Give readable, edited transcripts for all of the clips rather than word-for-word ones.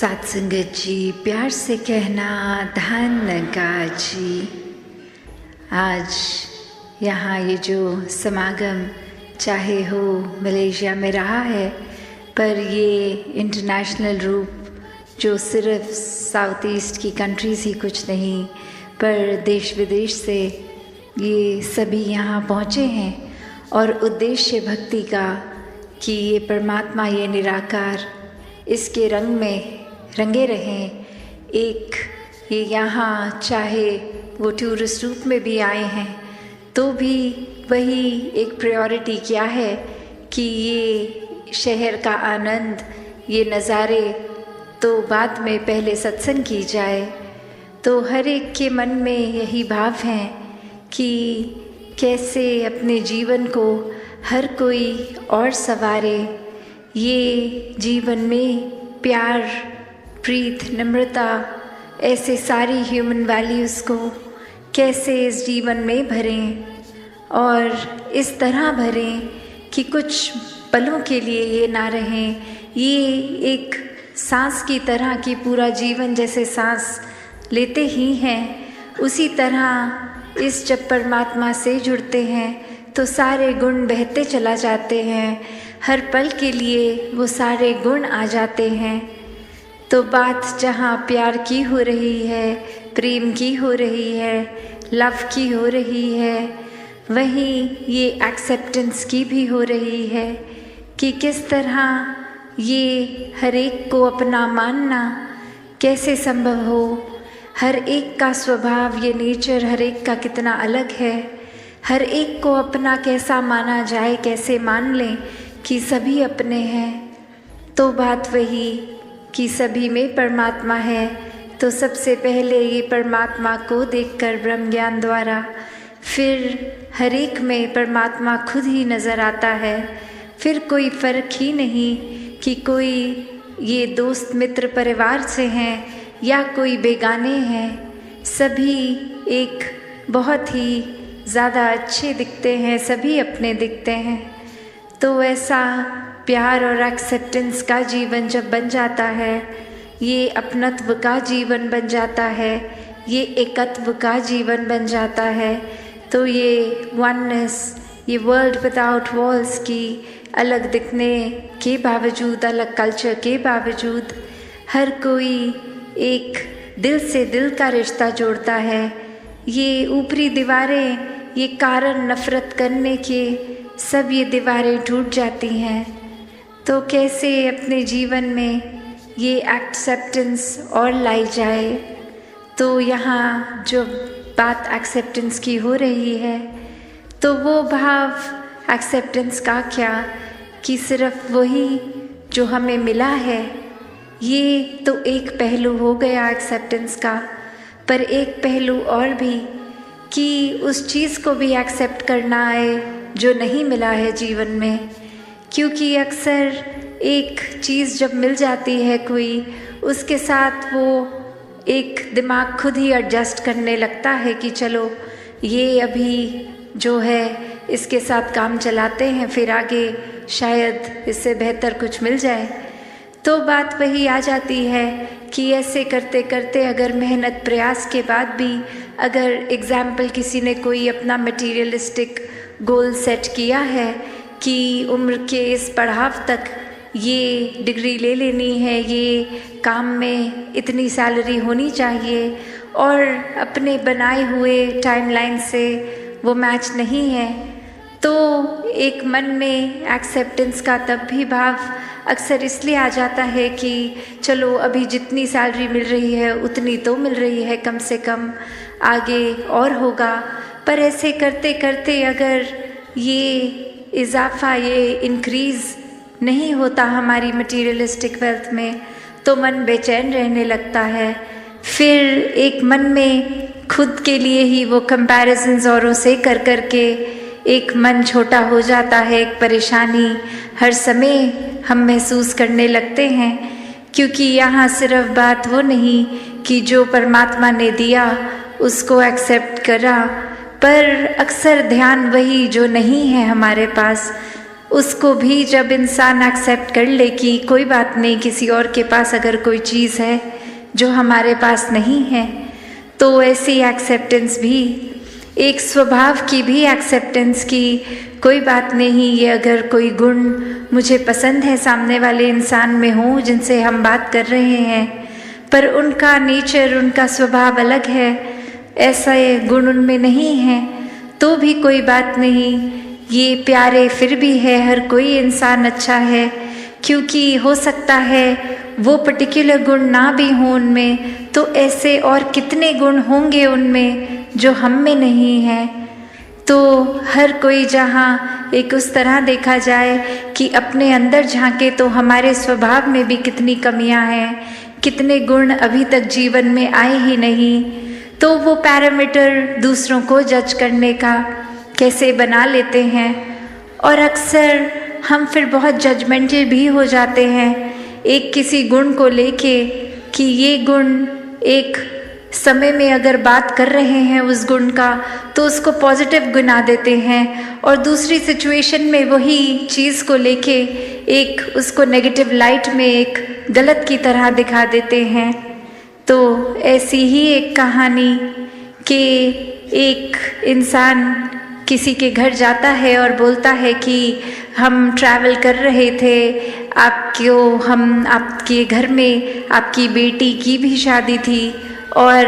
सात संगत जी, प्यार से कहना धन का जी। आज यहाँ ये जो समागम चाहे हो मलेशिया में रहा है, पर ये इंटरनेशनल रूप जो सिर्फ साउथ ईस्ट की कंट्रीज़ ही कुछ नहीं, पर देश विदेश से ये सभी यहाँ पहुँचे हैं। और उद्देश्य भक्ति का कि ये परमात्मा, ये निराकार, इसके रंग में रंगे रहें। एक ये यहाँ चाहे वो टूरिस्ट रूप में भी आए हैं तो भी वही एक प्रायोरिटी क्या है कि ये शहर का आनंद, ये नज़ारे तो बाद में, पहले सत्संग की जाए। तो हर एक के मन में यही भाव है कि कैसे अपने जीवन को हर कोई और संवारे, ये जीवन में प्यार, प्रीत, नम्रता, ऐसे सारी ह्यूमन वैल्यूज़ को कैसे इस जीवन में भरें और इस तरह भरें कि कुछ पलों के लिए ये ना रहें। ये एक सांस की तरह कि पूरा जीवन जैसे सांस लेते ही हैं, उसी तरह इस जब परमात्मा से जुड़ते हैं तो सारे गुण बहते चला जाते हैं। हर पल के लिए वो सारे गुण आ जाते हैं। तो बात जहाँ प्यार की हो रही है, प्रेम की हो रही है, लव की हो रही है, वहीं ये एक्सेप्टेंस की भी हो रही है कि किस तरह ये हर एक को अपना मानना कैसे संभव हो। हर एक का स्वभाव, ये नेचर हर एक का कितना अलग है। हर एक को अपना कैसा माना जाए, कैसे मान लें कि सभी अपने हैं। तो बात वही कि सभी में परमात्मा है। तो सबसे पहले ये परमात्मा को देखकर ब्रह्म ज्ञान द्वारा फिर हर एक में परमात्मा खुद ही नज़र आता है। फिर कोई फ़र्क ही नहीं कि कोई ये दोस्त मित्र परिवार से हैं या कोई बेगाने हैं, सभी एक बहुत ही ज़्यादा अच्छे दिखते हैं, सभी अपने दिखते हैं। तो ऐसा प्यार और एक्सेप्टेंस का जीवन जब बन जाता है, ये अपनत्व का जीवन बन जाता है, ये एकत्व का जीवन बन जाता है, तो ये वननेस, ये वर्ल्ड विदाउट वॉल्स की अलग दिखने के बावजूद, अलग कल्चर के बावजूद, हर कोई एक दिल से दिल का रिश्ता जोड़ता है। ये ऊपरी दीवारें, ये कारण नफ़रत करने के, सब ये दीवारें टूट जाती हैं। तो कैसे अपने जीवन में ये एक्सेप्टेंस और लाई जाए। तो यहाँ जो बात एक्सेप्टेंस की हो रही है, तो वो भाव एक्सेप्टेंस का क्या कि सिर्फ वही जो हमें मिला है, ये तो एक पहलू हो गया एक्सेप्टेंस का। पर एक पहलू और भी कि उस चीज़ को भी एक्सेप्ट करना है जो नहीं मिला है जीवन में। क्योंकि अक्सर एक चीज़ जब मिल जाती है कोई, उसके साथ वो एक दिमाग खुद ही एडजस्ट करने लगता है कि चलो ये अभी जो है इसके साथ काम चलाते हैं, फिर आगे शायद इससे बेहतर कुछ मिल जाए। तो बात वही आ जाती है कि ऐसे करते करते अगर मेहनत प्रयास के बाद भी, अगर एग्ज़ाम्पल किसी ने कोई अपना मटीरियलिस्टिक गोल सेट किया है कि उम्र के इस पड़ाव तक ये डिग्री ले लेनी है, ये काम में इतनी सैलरी होनी चाहिए, और अपने बनाए हुए टाइमलाइन से वो मैच नहीं है, तो एक मन में एक्सेप्टेंस का तब भी भाव अक्सर इसलिए आ जाता है कि चलो अभी जितनी सैलरी मिल रही है उतनी तो मिल रही है, कम से कम आगे और होगा। पर ऐसे करते करते अगर ये इजाफा, ये इंक्रीज़ नहीं होता हमारी मटीरियलिस्टिक वेल्थ में, तो मन बेचैन रहने लगता है। फिर एक मन में खुद के लिए ही वो कंपैरिजन्स औरों से कर कर के एक मन छोटा हो जाता है। एक परेशानी हर समय हम महसूस करने लगते हैं, क्योंकि यहाँ सिर्फ बात वो नहीं कि जो परमात्मा ने दिया उसको एक्सेप्ट करा, पर अक्सर ध्यान वही जो नहीं है हमारे पास, उसको भी जब इंसान एक्सेप्ट कर ले कि कोई बात नहीं, किसी और के पास अगर कोई चीज़ है जो हमारे पास नहीं है, तो ऐसी एक्सेप्टेंस भी, एक स्वभाव की भी एक्सेप्टेंस की कोई बात नहीं, ये अगर कोई गुण मुझे पसंद है सामने वाले इंसान में हो जिनसे हम बात कर रहे हैं, पर उनका नेचर, उनका स्वभाव अलग है, ऐसा गुण उनमें नहीं है, तो भी कोई बात नहीं, ये प्यारे फिर भी है, हर कोई इंसान अच्छा है, क्योंकि हो सकता है वो पर्टिकुलर गुण ना भी हों उनमें, तो ऐसे और कितने गुण होंगे उनमें जो हम में नहीं है। तो हर कोई जहाँ एक उस तरह देखा जाए कि अपने अंदर झांके तो हमारे स्वभाव में भी कितनी कमियां हैं, कितने गुण अभी तक जीवन में आए ही नहीं, तो वो पैरामीटर दूसरों को जज करने का कैसे बना लेते हैं। और अक्सर हम फिर बहुत जजमेंटल भी हो जाते हैं एक किसी गुण को लेके कि ये गुण, एक समय में अगर बात कर रहे हैं उस गुण का तो उसको पॉजिटिव गिना देते हैं, और दूसरी सिचुएशन में वही चीज़ को लेके एक उसको नेगेटिव लाइट में, एक गलत की तरह दिखा देते हैं। तो ऐसी ही एक कहानी कि एक इंसान किसी के घर जाता है और बोलता है कि हम ट्रैवल कर रहे थे, आपके घर में आपकी बेटी की भी शादी थी और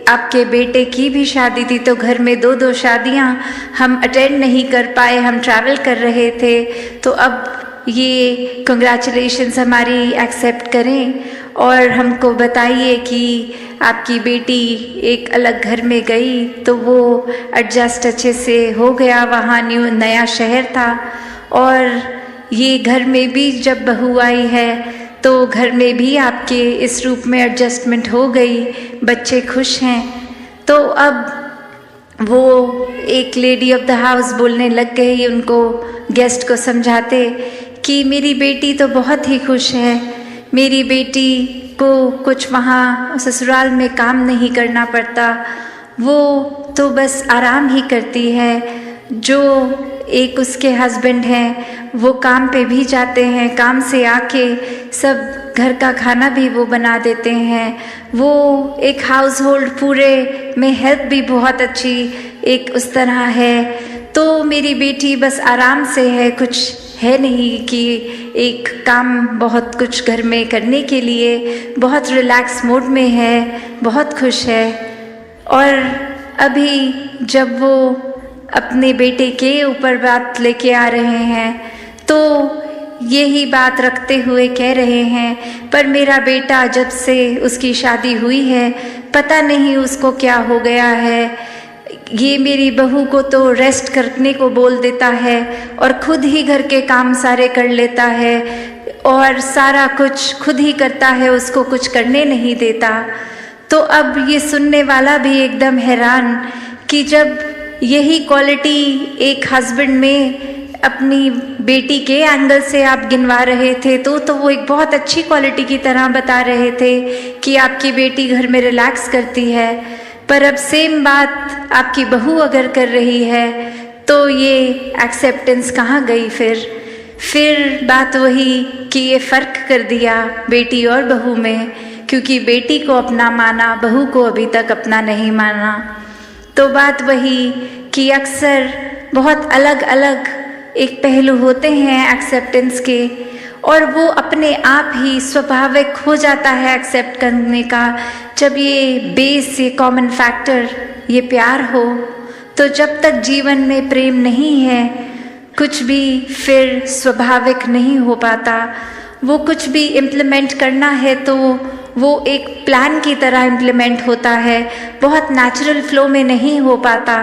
आपके बेटे की भी शादी थी, तो घर में 2-2 शादियां हम अटेंड नहीं कर पाए, हम ट्रैवल कर रहे थे, तो अब ये कंग्रेचुलेशंस हमारी एक्सेप्ट करें और हमको बताइए कि आपकी बेटी एक अलग घर में गई तो वो एडजस्ट अच्छे से हो गया, वहाँ नया शहर था, और ये घर में भी जब बहू आई है तो घर में भी आपके इस रूप में एडजस्टमेंट हो गई, बच्चे खुश हैं। तो अब वो एक लेडी ऑफ द हाउस बोलने लग गई उनको, गेस्ट को समझाते कि मेरी बेटी तो बहुत ही खुश है, मेरी बेटी को कुछ वहाँ ससुराल में काम नहीं करना पड़ता, वो तो बस आराम ही करती है, जो एक उसके हस्बैंड हैं वो काम पे भी जाते हैं, काम से आके सब घर का खाना भी वो बना देते हैं, वो एक हाउस होल्ड पूरे में हेल्प भी बहुत अच्छी एक उस तरह है, तो मेरी बेटी बस आराम से है, कुछ है नहीं कि एक काम बहुत कुछ घर में करने के लिए, बहुत रिलैक्स मोड में है, बहुत खुश है। और अभी जब वो अपने बेटे के ऊपर बात लेके आ रहे हैं तो यही बात रखते हुए कह रहे हैं, पर मेरा बेटा जब से उसकी शादी हुई है पता नहीं उसको क्या हो गया है, ये मेरी बहू को तो रेस्ट करने को बोल देता है और खुद ही घर के काम सारे कर लेता है और सारा कुछ खुद ही करता है, उसको कुछ करने नहीं देता। तो अब ये सुनने वाला भी एकदम हैरान कि जब यही क्वालिटी एक हस्बैंड में अपनी बेटी के एंगल से आप गिनवा रहे थे तो वो एक बहुत अच्छी क्वालिटी की तरह बता रहे थे कि आपकी बेटी घर में रिलैक्स करती है, पर अब सेम बात आपकी बहू अगर कर रही है तो ये एक्सेप्टेंस कहाँ गई? फिर बात वही कि ये फ़र्क कर दिया बेटी और बहू में, क्योंकि बेटी को अपना माना, बहू को अभी तक अपना नहीं माना। तो बात वही कि अक्सर बहुत अलग अलग एक पहलू होते हैं एक्सेप्टेंस के, और वो अपने आप ही स्वाभाविक हो जाता है एक्सेप्ट करने का जब ये बेस, ये कॉमन फैक्टर, ये प्यार हो। तो जब तक जीवन में प्रेम नहीं है कुछ भी फिर स्वाभाविक नहीं हो पाता। वो कुछ भी इम्प्लीमेंट करना है तो वो एक प्लान की तरह इम्प्लीमेंट होता है, बहुत नेचुरल फ्लो में नहीं हो पाता।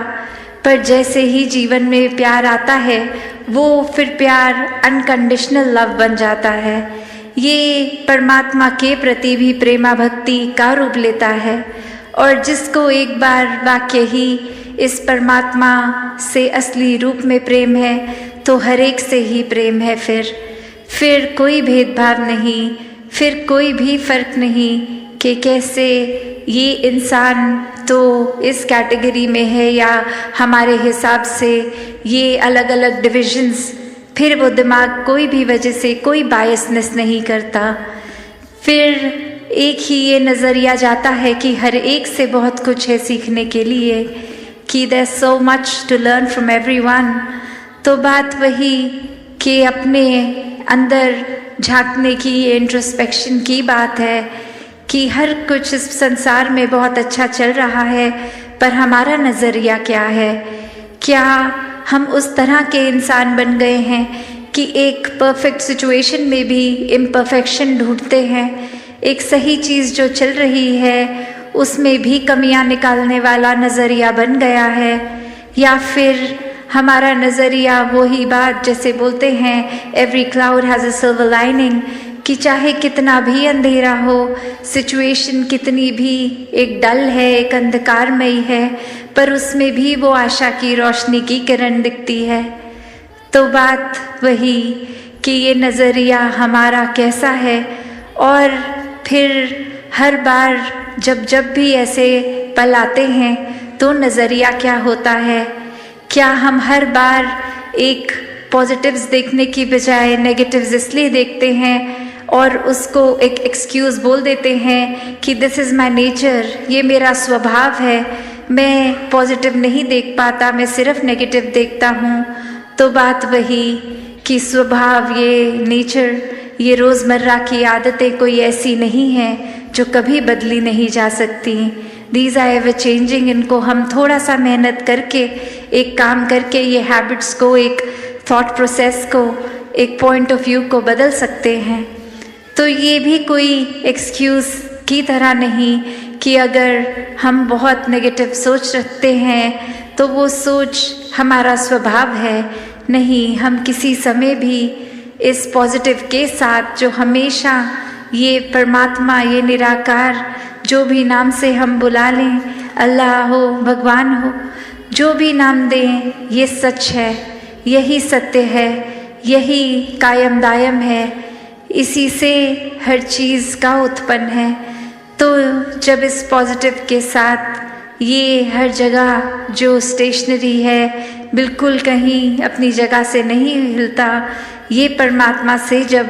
पर जैसे ही जीवन में प्यार आता है वो फिर प्यार अनकंडीशनल लव बन जाता है। ये परमात्मा के प्रति भी प्रेमा भक्ति का रूप लेता है, और जिसको एक बार वाक्य ही इस परमात्मा से असली रूप में प्रेम है तो हर एक से ही प्रेम है। फिर कोई भेदभाव नहीं, फिर कोई भी फर्क नहीं कि कैसे ये इंसान तो इस कैटेगरी में है या हमारे हिसाब से ये अलग अलग डिविजन्स फिर वो दिमाग कोई भी वजह से कोई बायसनेस नहीं करता। फिर एक ही ये नज़रिया जाता है कि हर एक से बहुत कुछ है सीखने के लिए, कि there so much to learn from everyone. तो बात वही कि अपने अंदर झांकने की, ये इंट्रोस्पेक्शन की बात है कि हर कुछ इस संसार में बहुत अच्छा चल रहा है, पर हमारा नज़रिया क्या है? क्या हम उस तरह के इंसान बन गए हैं कि एक परफेक्ट सिचुएशन में भी इम्परफेक्शन ढूंढते हैं, एक सही चीज़ जो चल रही है उसमें भी कमियां निकालने वाला नज़रिया बन गया है? या फिर हमारा नज़रिया वही बात जैसे बोलते हैं every cloud has a silver lining, कि चाहे कितना भी अंधेरा हो, सिचुएशन कितनी भी एक डल है, एक अंधकारमयी है, पर उसमें भी वो आशा की रोशनी की किरण दिखती है। तो बात वही कि ये नज़रिया हमारा कैसा है, और फिर हर बार जब भी ऐसे पल आते हैं तो नज़रिया क्या होता है? क्या हम हर बार एक पॉजिटिव्स देखने की बजाय नेगेटिव्स इसलिए देखते हैं और उसको एक एक्सक्यूज़ बोल देते हैं कि दिस इज़ माय नेचर, ये मेरा स्वभाव है, मैं पॉजिटिव नहीं देख पाता, मैं सिर्फ नेगेटिव देखता हूँ। तो बात वही कि स्वभाव, ये नेचर, ये रोज़मर्रा की आदतें कोई ऐसी नहीं हैं जो कभी बदली नहीं जा सकती। These are ever changing. इनको हम थोड़ा सा मेहनत करके, एक काम करके ये हैबिट्स को, एक थॉट प्रोसेस को, एक पॉइंट ऑफ व्यू को बदल सकते हैं। तो ये भी कोई एक्सक्यूज़ की तरह नहीं कि अगर हम बहुत नेगेटिव सोच रखते हैं तो वो सोच हमारा स्वभाव है। नहीं, हम किसी समय भी इस पॉजिटिव के साथ, जो हमेशा ये परमात्मा, ये निराकार, जो भी नाम से हम बुला लें, अल्लाह हो, भगवान हो, जो भी नाम दें, ये सच है, यही सत्य है, यही कायम दायम है, इसी से हर चीज़ का उत्पन्न है। तो जब इस पॉजिटिव के साथ ये हर जगह जो स्टेशनरी है, बिल्कुल कहीं अपनी जगह से नहीं हिलता, ये परमात्मा से जब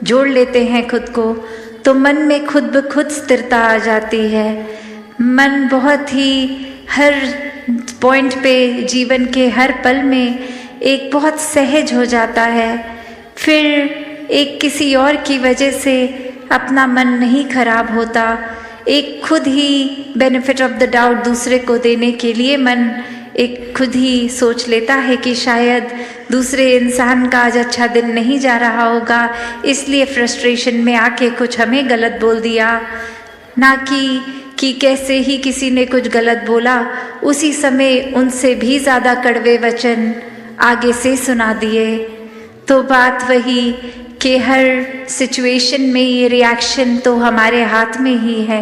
जोड़ लेते हैं खुद को, तो मन में खुद ब खुद स्थिरता आ जाती है। मन बहुत ही हर पॉइंट पे, जीवन के हर पल में एक बहुत सहज हो जाता है। फिर एक किसी और की वजह से अपना मन नहीं खराब होता, एक खुद ही बेनिफिट ऑफ द डाउट दूसरे को देने के लिए मन एक खुद ही सोच लेता है कि शायद दूसरे इंसान का आज अच्छा दिन नहीं जा रहा होगा, इसलिए फ्रस्ट्रेशन में आके कुछ हमें गलत बोल दिया। ना कि कैसे ही किसी ने कुछ गलत बोला, उसी समय उनसे भी ज़्यादा कड़वे वचन आगे से सुना दिए। तो बात वही कि हर सिचुएशन में ये रिएक्शन तो हमारे हाथ में ही है।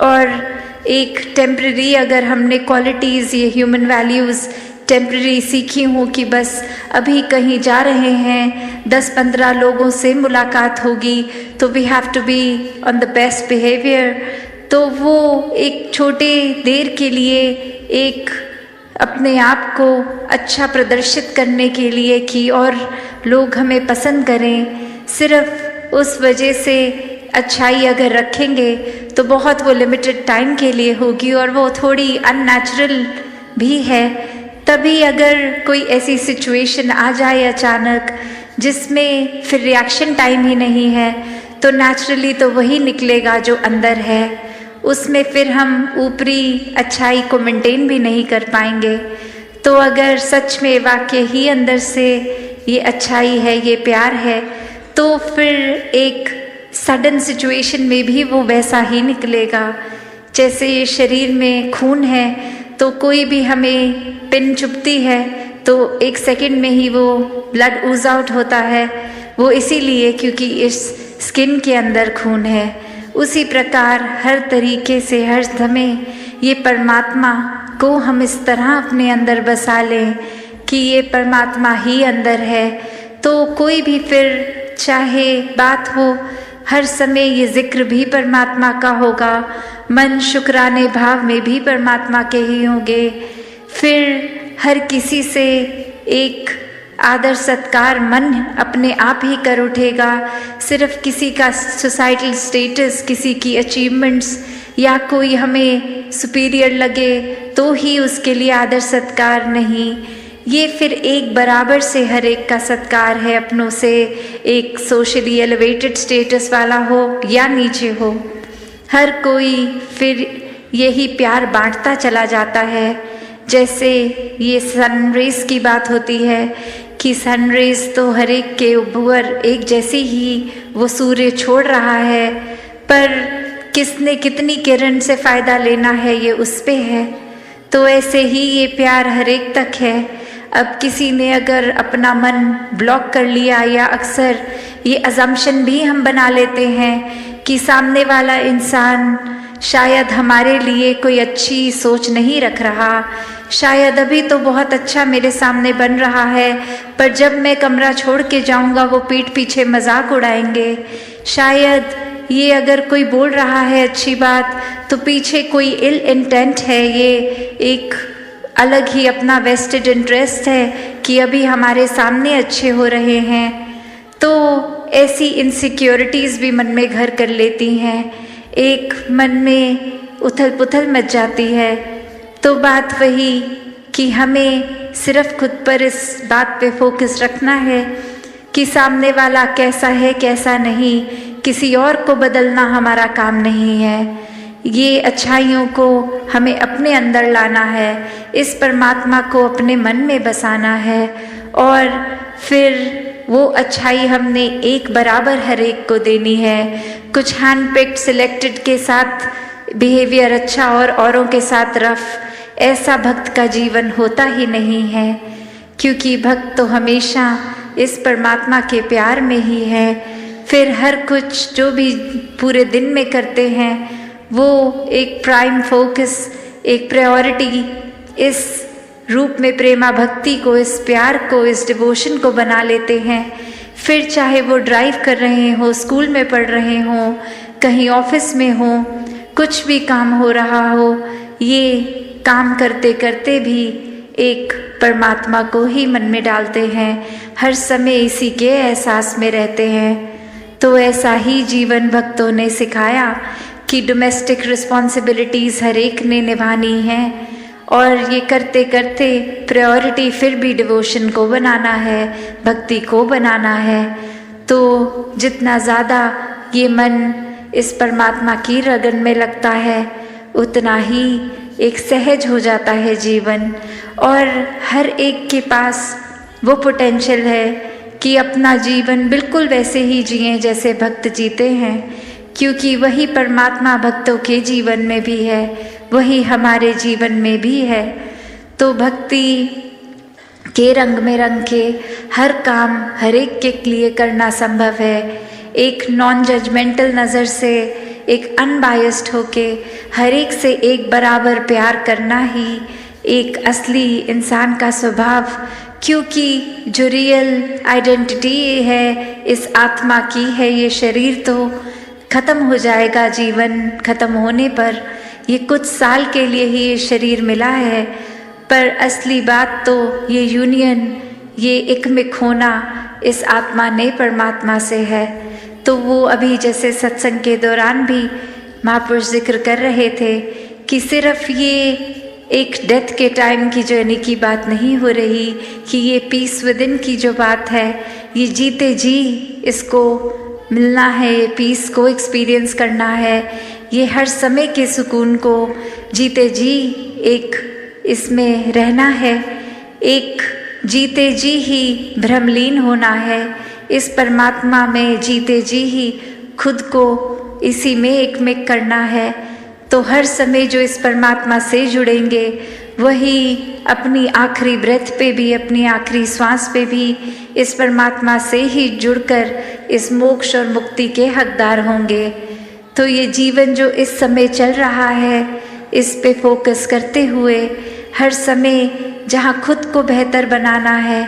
और एक टेम्पररी अगर हमने क्वालिटीज़, ये ह्यूमन वैल्यूज़ टेम्पररी सीखी हूँ कि बस अभी कहीं जा रहे हैं, 10-15 लोगों से मुलाकात होगी तो we have to be on the best behaviour, तो वो एक छोटे देर के लिए एक अपने आप को अच्छा प्रदर्शित करने के लिए कि और लोग हमें पसंद करें, सिर्फ उस वजह से अच्छाई अगर रखेंगे तो बहुत वो लिमिटेड टाइम के लिए होगी और वो थोड़ी अननेचुरल भी है। तभी अगर कोई ऐसी सिचुएशन आ जाए अचानक जिसमें फिर रिएक्शन टाइम ही नहीं है, तो नेचुरली तो वही निकलेगा जो अंदर है, उसमें फिर हम ऊपरी अच्छाई को मेंटेन भी नहीं कर पाएंगे। तो अगर सच में वाकई ही अंदर से ये अच्छाई है, ये प्यार है, तो फिर एक सडन सिचुएशन में भी वो वैसा ही निकलेगा। जैसे ये शरीर में खून है तो कोई भी हमें पिन चुभती है तो 1 सेकंड में ही वो ब्लड ऊज आउट होता है, वो इसीलिए क्योंकि इस स्किन के अंदर खून है। उसी प्रकार हर तरीके से हर समय ये परमात्मा को हम इस तरह अपने अंदर बसा लें कि ये परमात्मा ही अंदर है, तो कोई भी फिर चाहे बात हो, हर समय ये जिक्र भी परमात्मा का होगा, मन शुक्राने भाव में भी परमात्मा के ही होंगे। फिर हर किसी से एक आदर सत्कार मन अपने आप ही कर उठेगा। सिर्फ किसी का सोसाइटल स्टेटस, किसी की अचीवमेंट्स या कोई हमें सुपीरियर लगे तो ही उसके लिए आदर सत्कार नहीं, ये फिर एक बराबर से हर एक का सत्कार है अपनों से, एक सोशली एलिवेटेड स्टेटस वाला हो या नीचे हो, हर कोई फिर यही प्यार बांटता चला जाता है। जैसे ये सन रेज की बात होती है कि सन रेज तो हर एक के ऊपर एक जैसी ही वो सूर्य छोड़ रहा है, पर किसने कितनी किरण से फ़ायदा लेना है ये उस पे है। तो ऐसे ही ये प्यार हर एक तक है। अब किसी ने अगर अपना मन ब्लॉक कर लिया, या अक्सर ये अजम्पशन भी हम बना लेते हैं कि सामने वाला इंसान शायद हमारे लिए कोई अच्छी सोच नहीं रख रहा, शायद अभी तो बहुत अच्छा मेरे सामने बन रहा है, पर जब मैं कमरा छोड़ के जाऊंगा वो पीठ पीछे मजाक उड़ाएंगे, शायद ये अगर कोई बोल रहा है अच्छी बात तो पीछे कोई इल इंटेंट है, ये एक अलग ही अपना वेस्टेड इंटरेस्ट है कि अभी हमारे सामने अच्छे हो रहे हैं। तो ऐसी इनसिक्योरिटीज़ भी मन में घर कर लेती हैं, एक मन में उथल पुथल मच जाती है। तो बात वही कि हमें सिर्फ खुद पर इस बात पे फोकस रखना है कि सामने वाला कैसा है कैसा नहीं, किसी और को बदलना हमारा काम नहीं है। ये अच्छाइयों को हमें अपने अंदर लाना है, इस परमात्मा को अपने मन में बसाना है, और फिर वो अच्छाई हमने एक बराबर हर एक को देनी है। कुछ हैंड पिक्ड सिलेक्टेड के साथ बिहेवियर अच्छा और औरों के साथ रफ, ऐसा भक्त का जीवन होता ही नहीं है, क्योंकि भक्त तो हमेशा इस परमात्मा के प्यार में ही है। फिर हर कुछ जो भी पूरे दिन में करते हैं वो एक प्राइम फोकस, एक प्रायोरिटी इस रूप में प्रेमा भक्ति को, इस प्यार को, इस डिवोशन को बना लेते हैं। फिर चाहे वो ड्राइव कर रहे हो, स्कूल में पढ़ रहे हो, कहीं ऑफिस में हो, कुछ भी काम हो रहा हो, ये काम करते करते भी एक परमात्मा को ही मन में डालते हैं, हर समय इसी के एहसास में रहते हैं। तो ऐसा ही जीवन भक्तों ने सिखाया कि डोमेस्टिक रिस्पॉन्सिबिलिटीज़ हर एक ने निभानी है, और ये करते करते प्रायोरिटी फिर भी डिवोशन को बनाना है, भक्ति को बनाना है। तो जितना ज़्यादा ये मन इस परमात्मा की रगन में लगता है उतना ही एक सहज हो जाता है जीवन, और हर एक के पास वो पोटेंशियल है कि अपना जीवन बिल्कुल वैसे ही जिएं जैसे भक्त जीते हैं, क्योंकि वही परमात्मा भक्तों के जीवन में भी है, वही हमारे जीवन में भी है। तो भक्ति के रंग में रंग के हर काम हर एक के लिए करना संभव है। एक नॉन जजमेंटल नज़र से, एक अनबायस्ड होके हर एक से एक बराबर प्यार करना ही एक असली इंसान का स्वभाव, क्योंकि जो रियल आइडेंटिटी है इस आत्मा की है, ये शरीर तो ख़त्म हो जाएगा, जीवन ख़त्म होने पर ये कुछ साल के लिए ही ये शरीर मिला है, पर असली बात तो ये यूनियन, ये एकमिक होना इस आत्मा ने परमात्मा से है। तो वो अभी जैसे सत्संग के दौरान भी महापुरुष जिक्र कर रहे थे कि सिर्फ ये एक डेथ के टाइम की जर्नी की बात नहीं हो रही, कि ये पीस विदिन की जो बात है, ये जीते जी इसको मिलना है, ये पीस को एक्सपीरियंस करना है, ये हर समय के सुकून को जीते जी एक इसमें रहना है, एक जीते जी ही भ्रमलीन होना है, इस परमात्मा में जीते जी ही खुद को इसी में एकमिक करना है। तो हर समय जो इस परमात्मा से जुड़ेंगे वही अपनी आखिरी ब्रेथ पे भी, अपनी आखिरी सांस पे भी इस परमात्मा से ही जुड़कर इस मोक्ष और मुक्ति के हकदार होंगे। तो ये जीवन जो इस समय चल रहा है, इस पे फोकस करते हुए हर समय जहाँ खुद को बेहतर बनाना है,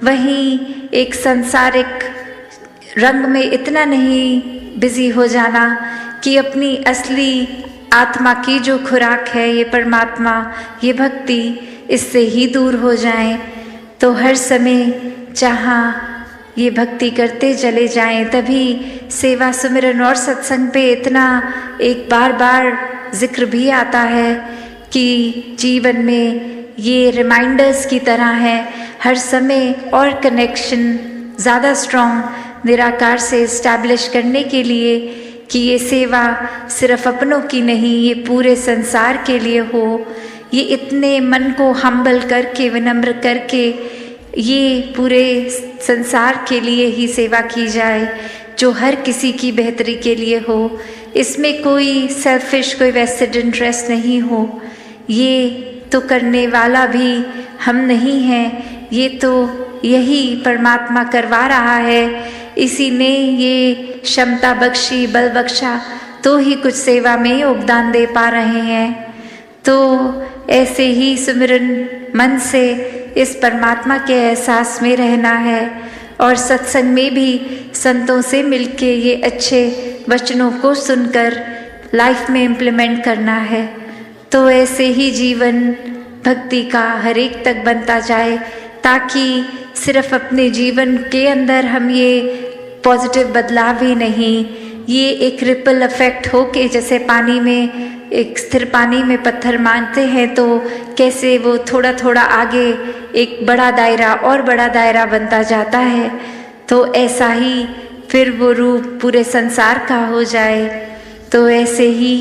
वहीं एक सांसारिक रंग में इतना नहीं बिजी हो जाना कि अपनी असली आत्मा की जो खुराक है, ये परमात्मा, ये भक्ति, इससे ही दूर हो जाएं। तो हर समय जहाँ ये भक्ति करते चले जाएं, तभी सेवा सुमिरन और सत्संग पे इतना एक बार बार जिक्र भी आता है कि जीवन में ये रिमाइंडर्स की तरह है हर समय, और कनेक्शन ज़्यादा स्ट्रॉन्ग निराकार से इस्टेब्लिश करने के लिए कि ये सेवा सिर्फ अपनों की नहीं, ये पूरे संसार के लिए हो। ये इतने मन को हम्बल करके, विनम्र करके ये पूरे संसार के लिए ही सेवा की जाए, जो हर किसी की बेहतरी के लिए हो। इसमें कोई सेल्फिश, कोई वेस्टेड इंटरेस्ट नहीं हो। ये तो करने वाला भी हम नहीं हैं, ये तो यही परमात्मा करवा रहा है। इसी ने ये क्षमता बख्शी, बल बख्शा, तो ही कुछ सेवा में योगदान दे पा रहे हैं। तो ऐसे ही सुमिरन मन से इस परमात्मा के एहसास में रहना है, और सत्संग में भी संतों से मिलके ये अच्छे वचनों को सुनकर लाइफ में इम्प्लीमेंट करना है। तो ऐसे ही जीवन भक्ति का हर एक तक बनता जाए, ताकि सिर्फ अपने जीवन के अंदर हम ये पॉजिटिव बदलाव ही नहीं, ये एक रिपल इफेक्ट हो के, जैसे पानी में एक स्थिर पानी में पत्थर मारते हैं तो कैसे वो थोड़ा थोड़ा आगे एक बड़ा दायरा और बड़ा दायरा बनता जाता है, तो ऐसा ही फिर वो रूप पूरे संसार का हो जाए। तो ऐसे ही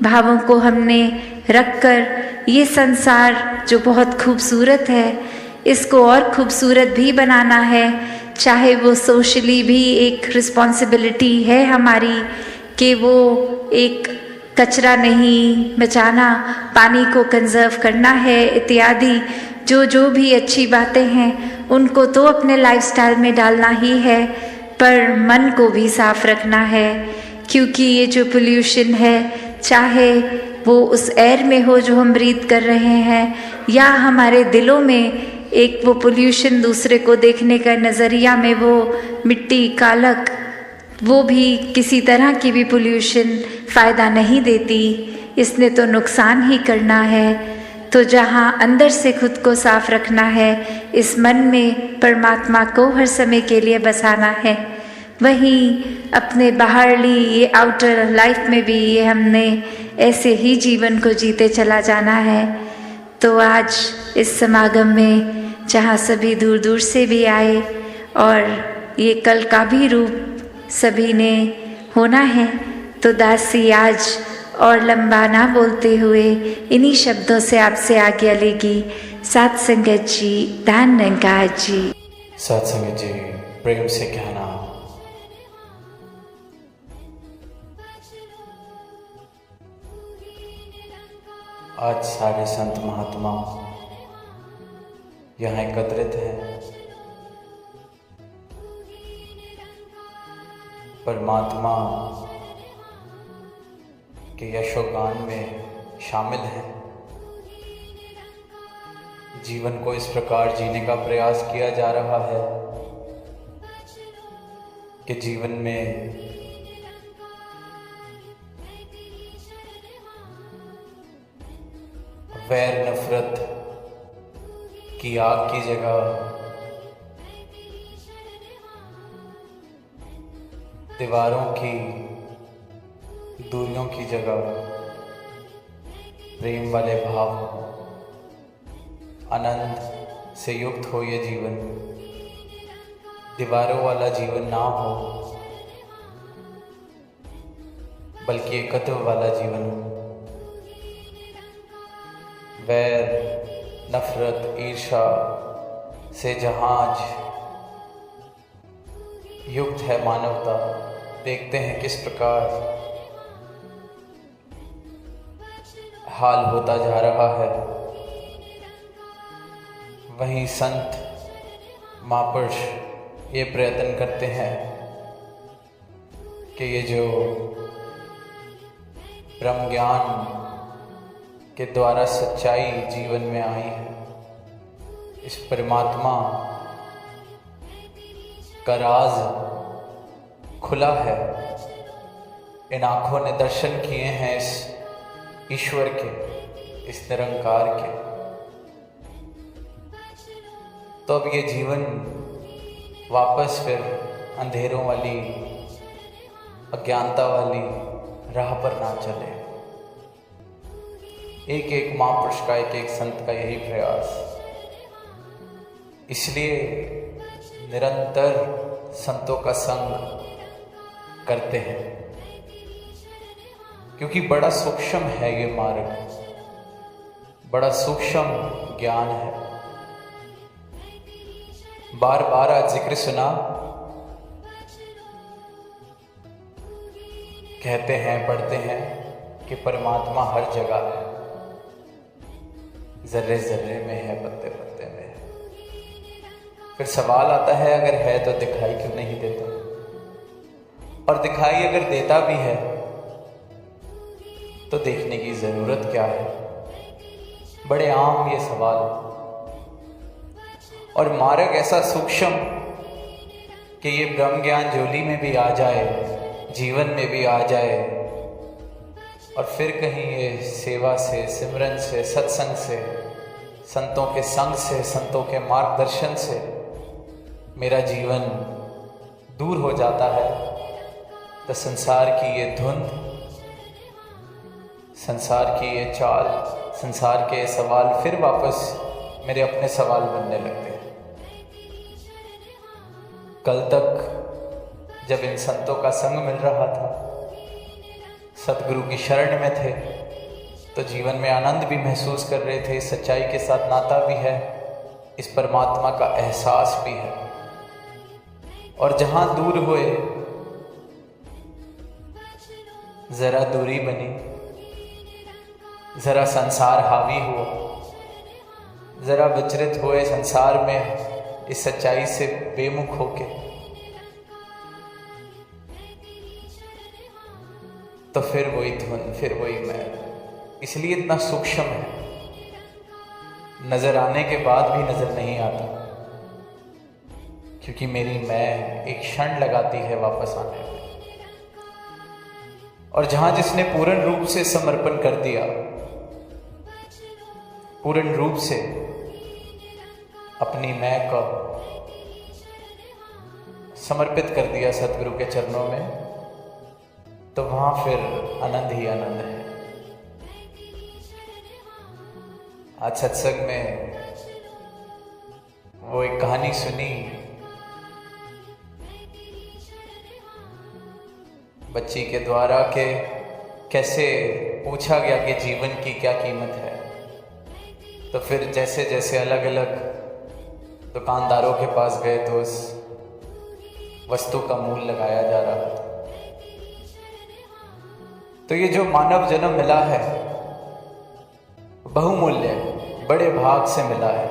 भावों को हमने रखकर ये संसार जो बहुत खूबसूरत है, इसको और खूबसूरत भी बनाना है। चाहे वो सोशली भी एक रिस्पॉन्सिबिलिटी है हमारी कि वो एक कचरा नहीं बचाना, पानी को कंजर्व करना है इत्यादि, जो भी अच्छी बातें हैं उनको तो अपने लाइफस्टाइल में डालना ही है, पर मन को भी साफ रखना है। क्योंकि ये जो पोल्यूशन है, चाहे वो उस एयर में हो जो हम ब्रीथ कर रहे हैं, या हमारे दिलों में एक वो पोल्यूशन दूसरे को देखने का नज़रिया में वो मिट्टी, कालक, वो भी किसी तरह की भी पोल्यूशन फ़ायदा नहीं देती, इसने तो नुकसान ही करना है। तो जहाँ अंदर से खुद को साफ रखना है, इस मन में परमात्मा को हर समय के लिए बसाना है, वहीं अपने बाहरली ये आउटर लाइफ में भी ये हमने ऐसे ही जीवन को जीते चला जाना है। तो आज इस समागम में जहाँ सभी दूर दूर से भी आए, और ये कल का भी रूप सभी ने होना है, तो दासी आज और लंबा ना बोलते हुए इन्हीं शब्दों से आपसे आज्ञा लेगी। सात संगत जी, धन्यवाद जी। सात संगत जी, प्रेम से कहना, आज सारे संत महात्मा यहाँ एकत्रित हैं। परमात्मा के यशोगान में शामिल हैं। जीवन को इस प्रकार जीने का प्रयास किया जा रहा है कि जीवन में वैर नफरत की आग की जगह दीवारों की, दूरियों की जगह प्रेम वाले भाव, आनंद से युक्त हो ये जीवन। दीवारों वाला जीवन ना हो, बल्कि एकत्व वाला जीवन हो। वैर, नफरत, ईर्ष्या से जहाँ आज युक्त है मानवता, देखते हैं किस प्रकार हाल होता जा रहा है। वहीं संत महापुरुष ये प्रयत्न करते हैं कि ये जो ब्रह्म ज्ञान के द्वारा सच्चाई जीवन में आई है, इस परमात्मा का राज खुला है। इन आँखों ने दर्शन किए हैं इस ईश्वर के, इस निरंकार के। तो अब ये जीवन वापस फिर अंधेरों वाली, अज्ञानता वाली राह पर ना चले। एक एक महापुरुष का, एक एक संत का यही प्रयास। इसलिए निरंतर संतों का संग करते हैं, क्योंकि बड़ा सूक्ष्म है ये मार्ग, बड़ा सूक्ष्म ज्ञान है। बार बार आज जिक्र सुना, कहते हैं, पढ़ते हैं कि परमात्मा हर जगह है, जर्रे जर्रे में है, पत्ते पत्ते में है। फिर सवाल आता है, अगर है तो दिखाई क्यों नहीं देता? और दिखाई अगर देता भी है तो देखने की जरूरत क्या है? बड़े आम ये सवाल। और मार्ग ऐसा सूक्ष्म कि ये ब्रह्म ज्ञान झोली में भी आ जाए, जीवन में भी आ जाए, और फिर कहीं ये सेवा से, सिमरन से, सत्संग से, संतों के संग से, संतों के मार्गदर्शन से मेरा जीवन दूर हो जाता है, तो संसार की ये धुंध, संसार की ये चाल, संसार के सवाल फिर वापस मेरे अपने सवाल बनने लगते हैं। कल तक जब इन संतों का संग मिल रहा था, सतगुरु की शरण में थे, तो जीवन में आनंद भी महसूस कर रहे थे, सच्चाई के साथ नाता भी है, इस परमात्मा का एहसास भी है। और जहां दूर हुए, जरा दूरी बनी, जरा संसार हावी हुआ, जरा विचलित हुए संसार में इस सच्चाई से बेमुख होके, तो फिर वही धुन, फिर वही मैल। इसलिए इतना सूक्ष्म है, नजर आने के बाद भी नजर नहीं आता, क्योंकि मेरी मैं एक क्षण लगाती है वापस आने में। और जहां जिसने पूर्ण रूप से समर्पण कर दिया, पूर्ण रूप से अपनी मैं को समर्पित कर दिया सतगुरु के चरणों में, तो वहां फिर आनंद ही आनंद है। आज सत्संग में वो एक कहानी सुनी, बच्ची के द्वारा के कैसे पूछा गया कि जीवन की क्या कीमत है। तो फिर जैसे जैसे अलग अलग दुकानदारों के पास गए तो उस वस्तु का मूल्य लगाया जा रहा था। तो ये जो मानव जन्म मिला है बहुमूल्य, बड़े भाग से मिला है।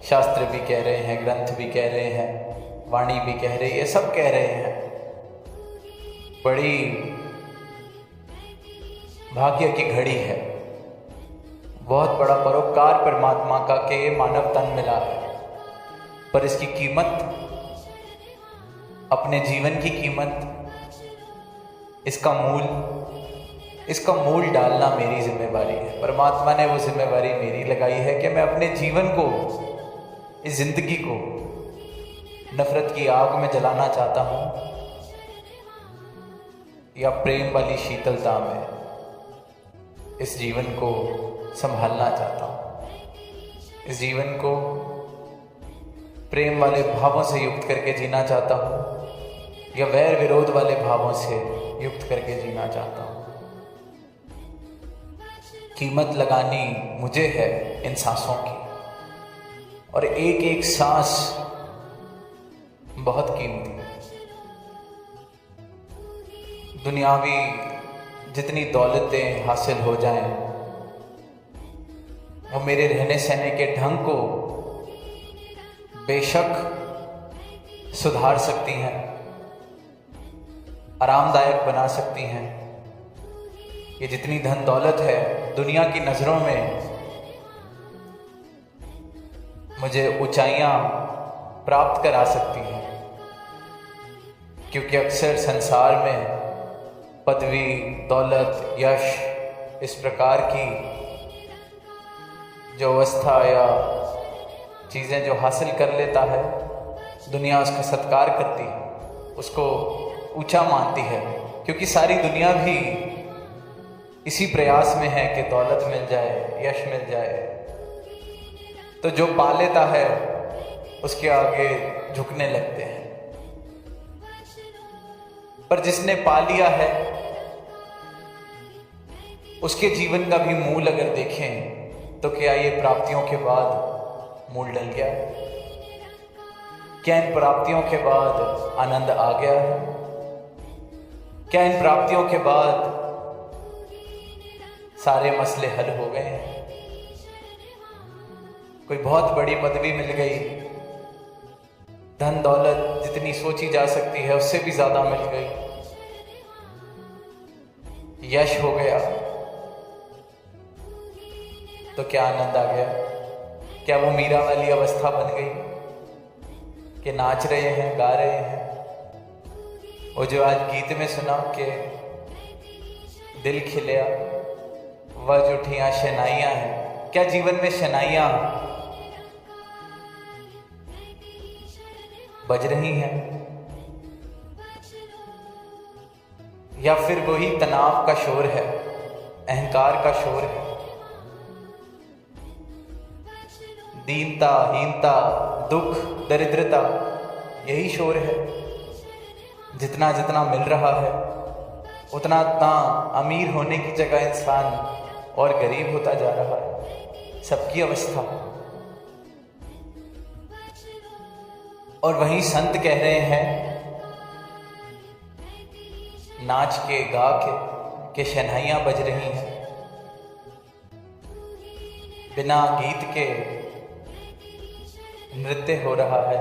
शास्त्र भी कह रहे हैं, ग्रंथ भी कह रहे हैं, वाणी भी कह रही है, सब कह रहे हैं। बड़ी भाग्य की घड़ी है, बहुत बड़ा परोपकार परमात्मा का कि ये मानव तन मिला है। पर इसकी कीमत, अपने जीवन की कीमत, इसका मूल डालना मेरी जिम्मेवारी है। परमात्मा ने वो जिम्मेवारी मेरी लगाई है कि मैं अपने जीवन को, इस जिंदगी को नफरत की आग में जलाना चाहता हूं या प्रेम वाली शीतलता में इस जीवन को संभालना चाहता हूं। इस जीवन को प्रेम वाले भावों से युक्त करके जीना चाहता हूं या वैर विरोध वाले भावों से युक्त करके जीना चाहता हूं। कीमत लगानी मुझे है इन सांसों की, और एक एक सांस बहुत कीमती है। दुनियावी जितनी दौलतें हासिल हो जाएं, वो मेरे रहने सहने के ढंग को बेशक सुधार सकती हैं, आरामदायक बना सकती हैं। ये जितनी धन दौलत है दुनिया की नजरों में मुझे ऊंचाइयां प्राप्त करा सकती हैं, क्योंकि अक्सर संसार में पदवी, दौलत, यश, इस प्रकार की जो अवस्था या चीज़ें जो हासिल कर लेता है, दुनिया उसका सत्कार करती है, उसको ऊंचा मानती है, क्योंकि सारी दुनिया भी इसी प्रयास में है कि दौलत मिल जाए, यश मिल जाए। तो जो पा लेता है उसके आगे झुकने लगते हैं। पर जिसने पा लिया है उसके जीवन का भी मूल अगर देखें तो क्या ये प्राप्तियों के बाद मूल डल गया? क्या इन प्राप्तियों के बाद आनंद आ गया है? क्या इन प्राप्तियों के बाद सारे मसले हल हो गए हैं? कोई बहुत बड़ी पदवी मिल गई, धन दौलत जितनी सोची जा सकती है उससे भी ज्यादा मिल गई, यश हो गया, तो क्या आनंद आ गया? क्या वो मीरा वाली अवस्था बन गई कि नाच रहे हैं, गा रहे हैं? वो जो आज गीत में सुना कि दिल खिलिया वह जुठियां शनाइयां हैं, क्या जीवन में शनाइयां बज रही हैं? या फिर वही तनाव का शोर है, अहंकार का शोर है, दीनता, हीनता, दुख, दरिद्रता, यही शोर है? जितना जितना मिल रहा है उतना उतना अमीर होने की जगह इंसान और गरीब होता जा रहा है। सबकी अवस्था। और वहीं संत कह रहे हैं नाच के, गा के शहनाइयां बज रही हैं, बिना गीत के नृत्य हो रहा है।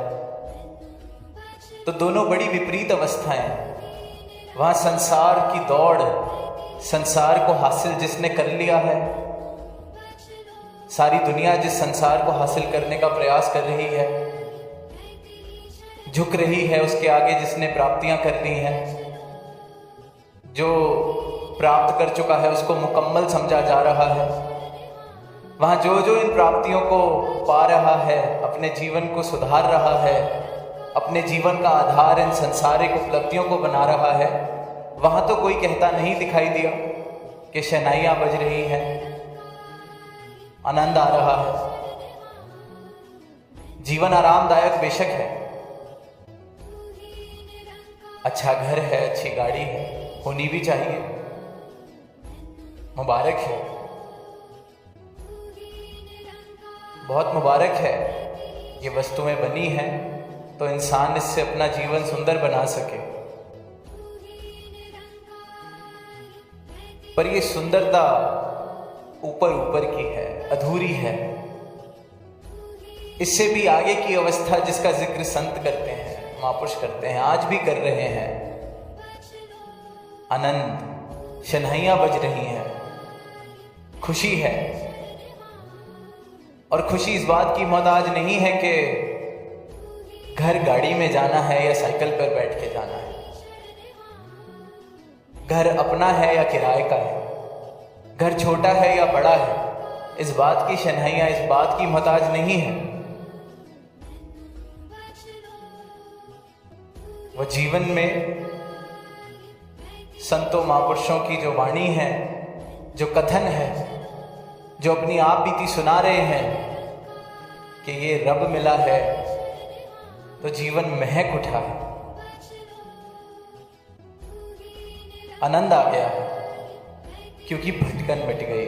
तो दोनों बड़ी विपरीत अवस्थाएं। वहां संसार की दौड़, संसार को हासिल जिसने कर लिया है, सारी दुनिया जिस संसार को हासिल करने का प्रयास कर रही है, झुक रही है उसके आगे जिसने प्राप्तियां कर ली हैं, जो प्राप्त कर चुका है उसको मुकम्मल समझा जा रहा है। वहां जो जो इन प्राप्तियों को पा रहा है, अपने जीवन को सुधार रहा है, अपने जीवन का आधार इन संसारिक उपलब्धियों को बना रहा है, वहां तो कोई कहता नहीं दिखाई दिया कि शहनाइयां बज रही हैं, आनंद आ रहा है, जीवन आरामदायक बेशक है, अच्छा घर है, अच्छी गाड़ी है, होनी भी चाहिए, मुबारक है, बहुत मुबारक है। ये वस्तुएं बनी हैं तो इंसान इससे अपना जीवन सुंदर बना सके। पर ये सुंदरता ऊपर ऊपर की है, अधूरी है। इससे भी आगे की अवस्था जिसका जिक्र संत करते हैं, महापुरुष करते हैं, आज भी कर रहे हैं। आनंद, शहनाइयां बज रही हैं, खुशी है। और खुशी इस बात की मोहताज नहीं है कि घर गाड़ी में जाना है या साइकिल पर बैठ के जाना है, घर अपना है या किराए का है, घर छोटा है या बड़ा है, इस बात की शहनाइयां इस बात की मोहताज नहीं है। वो जीवन में संतों महापुरुषों की जो वाणी है, जो कथन है, जो अपनी आप बीती सुना रहे हैं कि ये रब मिला है तो जीवन महक उठा है, आनंद आ गया है, क्योंकि भटकन मिट गई,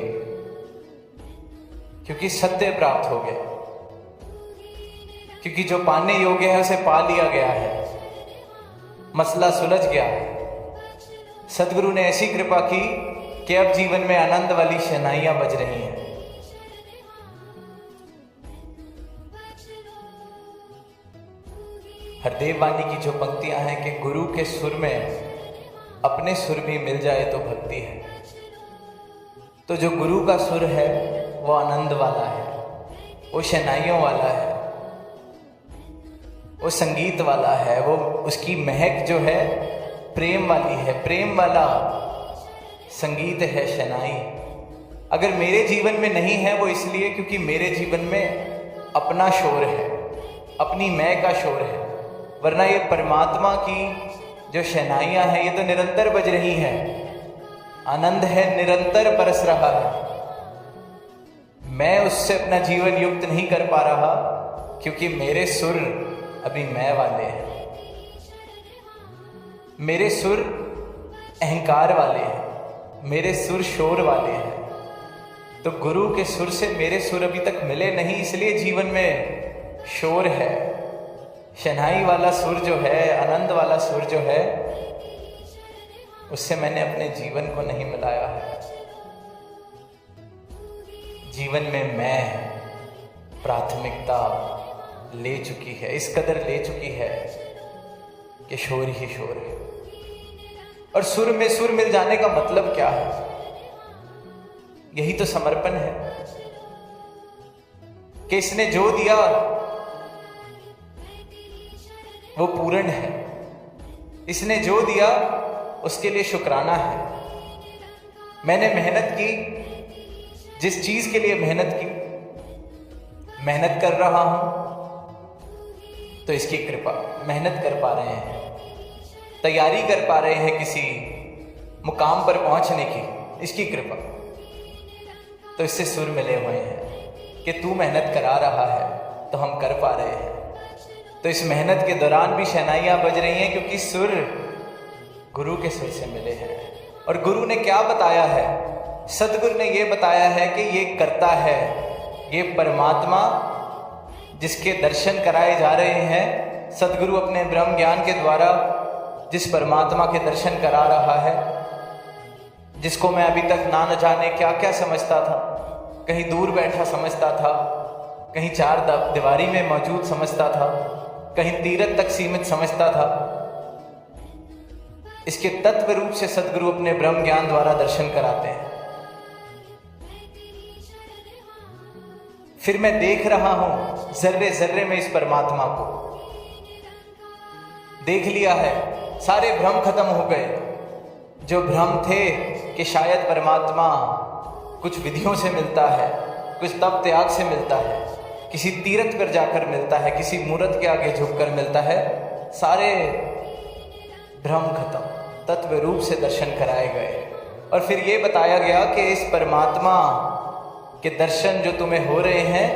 क्योंकि सत्य प्राप्त हो गया, क्योंकि जो पाने योग्य है उसे पा लिया गया है, मसला सुलझ गया है। सदगुरु ने ऐसी कृपा की कि अब जीवन में आनंद वाली शहनाइयां बज रही हैं। हरदेव वाणी की जो पंक्तियां हैं कि गुरु के सुर में अपने सुर भी मिल जाए तो भक्ति है। तो जो गुरु का सुर है वो आनंद वाला है, वो शहनाइयों वाला है, वो संगीत वाला है, वो उसकी महक जो है प्रेम वाली है, प्रेम वाला संगीत है, शहनाई। अगर मेरे जीवन में नहीं है वो इसलिए क्योंकि मेरे जीवन में अपना शोर है, अपनी मैं का शोर है, वरना ये परमात्मा की जो शहनाइयाँ हैं ये तो निरंतर बज रही हैं, आनंद है निरंतर बरस रहा है। मैं उससे अपना जीवन युक्त नहीं कर पा रहा क्योंकि मेरे सुर अभी मैं वाले हैं, मेरे सुर अहंकार वाले हैं, मेरे सुर शोर वाले हैं। तो गुरु के सुर से मेरे सुर अभी तक मिले नहीं, इसलिए जीवन में शोर है। शहनाई वाला सुर जो है, आनंद वाला सुर जो है, उससे मैंने अपने जीवन को नहीं मिलाया है। जीवन में मैं प्राथमिकता ले चुकी है, इस कदर ले चुकी है कि शोर ही शोर है। और सुर में सुर मिल जाने का मतलब क्या है? यही तो समर्पण है कि इसने जो दिया वो पूर्ण है, इसने जो दिया उसके लिए शुक्राना है। मैंने मेहनत की, जिस चीज के लिए मेहनत की, मेहनत कर रहा हूं तो इसकी कृपा। मेहनत कर पा रहे हैं, तैयारी कर पा रहे हैं किसी मुकाम पर पहुंचने की, इसकी कृपा। तो इससे सुर मिले हुए हैं कि तू मेहनत करा रहा है तो हम कर पा रहे हैं। तो इस मेहनत के दौरान भी शहनाइयां बज रही हैं क्योंकि सुर गुरु के सुर से मिले हैं। और गुरु ने क्या बताया है? सदगुरु ने यह बताया है कि ये करता है, ये परमात्मा जिसके दर्शन कराए जा रहे हैं। सदगुरु अपने ब्रह्म ज्ञान के द्वारा जिस परमात्मा के दर्शन करा रहा है, जिसको मैं अभी तक ना न जाने क्या क्या समझता था, कहीं दूर बैठा समझता था, कहीं चार दीवारी में मौजूद समझता था, कहीं तीरथ तक सीमित समझता था, इसके तत्व रूप से सदगुरु अपने ब्रह्म ज्ञान द्वारा दर्शन कराते हैं। फिर मैं देख रहा हूं जर्रे जर्रे में इस परमात्मा को। देख लिया है, सारे भ्रम खत्म हो गए। जो भ्रम थे कि शायद परमात्मा कुछ विधियों से मिलता है, कुछ तप त्याग से मिलता है, किसी तीर्थ पर जाकर मिलता है, किसी मूर्त के आगे झुककर मिलता है, सारे भ्रम खत्म, तत्व रूप से दर्शन कराए गए। और फिर ये बताया गया कि इस परमात्मा के दर्शन जो तुम्हें हो रहे हैं,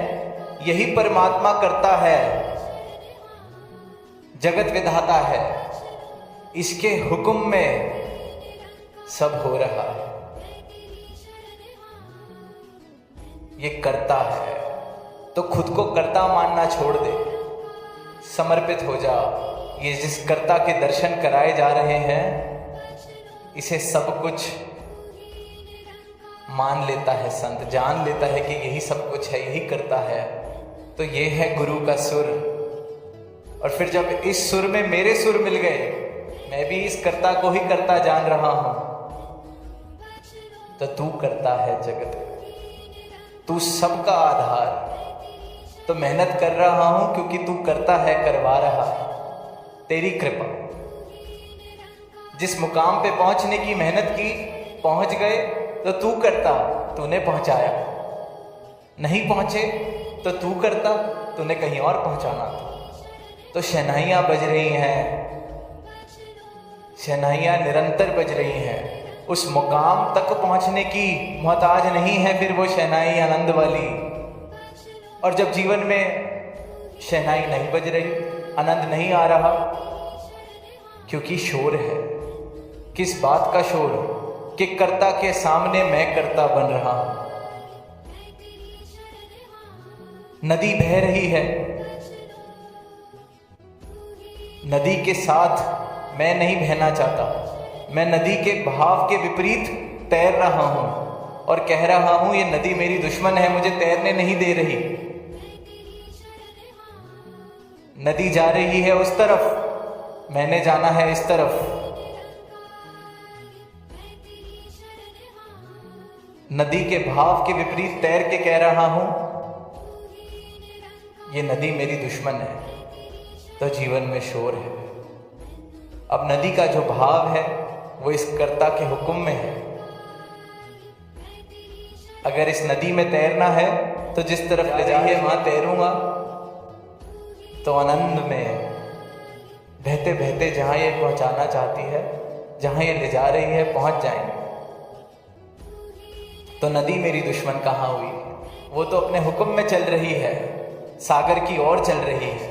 यही परमात्मा करता है, जगत विधाता है, इसके हुक्म में सब हो रहा है, ये करता है। तो खुद को कर्ता मानना छोड़ दे, समर्पित हो जा। ये जिस कर्ता के दर्शन कराए जा रहे हैं, इसे सब कुछ मान लेता है संत, जान लेता है कि यही सब कुछ है, यही करता है। तो ये है गुरु का सुर। और फिर जब इस सुर में मेरे सुर मिल गए, मैं भी इस कर्ता को ही कर्ता जान रहा हूं, तो तू करता है जगत, तू सबका आधार। तो मेहनत कर रहा हूं क्योंकि तू करता है, करवा रहा है, तेरी कृपा। जिस मुकाम पे पहुंचने की मेहनत की, पहुंच गए, तो तू करता, तूने पहुंचाया। नहीं पहुंचे तो तू करता, तूने कहीं और पहुंचाना था। तो शहनाइयां बज रही हैं, शहनाइयां निरंतर बज रही हैं। उस मुकाम तक पहुंचने की मोहताज नहीं है फिर वो शहनाई आनंद वाली। और जब जीवन में शहनाई नहीं बज रही, आनंद नहीं आ रहा, क्योंकि शोर है। किस बात का शोर? कि कर्ता के सामने मैं कर्ता बन रहा हूं। नदी बह रही है, नदी के साथ मैं नहीं बहना चाहता। मैं नदी के बहाव के विपरीत तैर रहा हूं और कह रहा हूं ये नदी मेरी दुश्मन है, मुझे तैरने नहीं दे रही। नदी जा रही है उस तरफ, मैंने जाना है इस तरफ। नदी के भाव के विपरीत तैर के कह रहा हूं ये नदी मेरी दुश्मन है। तो जीवन में शोर है। अब नदी का जो भाव है वो इस कर्ता के हुक्म में है। अगर इस नदी में तैरना है तो जिस तरफ ले जाइए वहां तैरूंगा। तो आनंद में बहते बहते जहाँ ये पहुँचाना चाहती है, जहाँ ये ले जा रही है, पहुँच जाएंगे। तो नदी मेरी दुश्मन कहाँ हुई? वो तो अपने हुक्म में चल रही है, सागर की ओर चल रही है।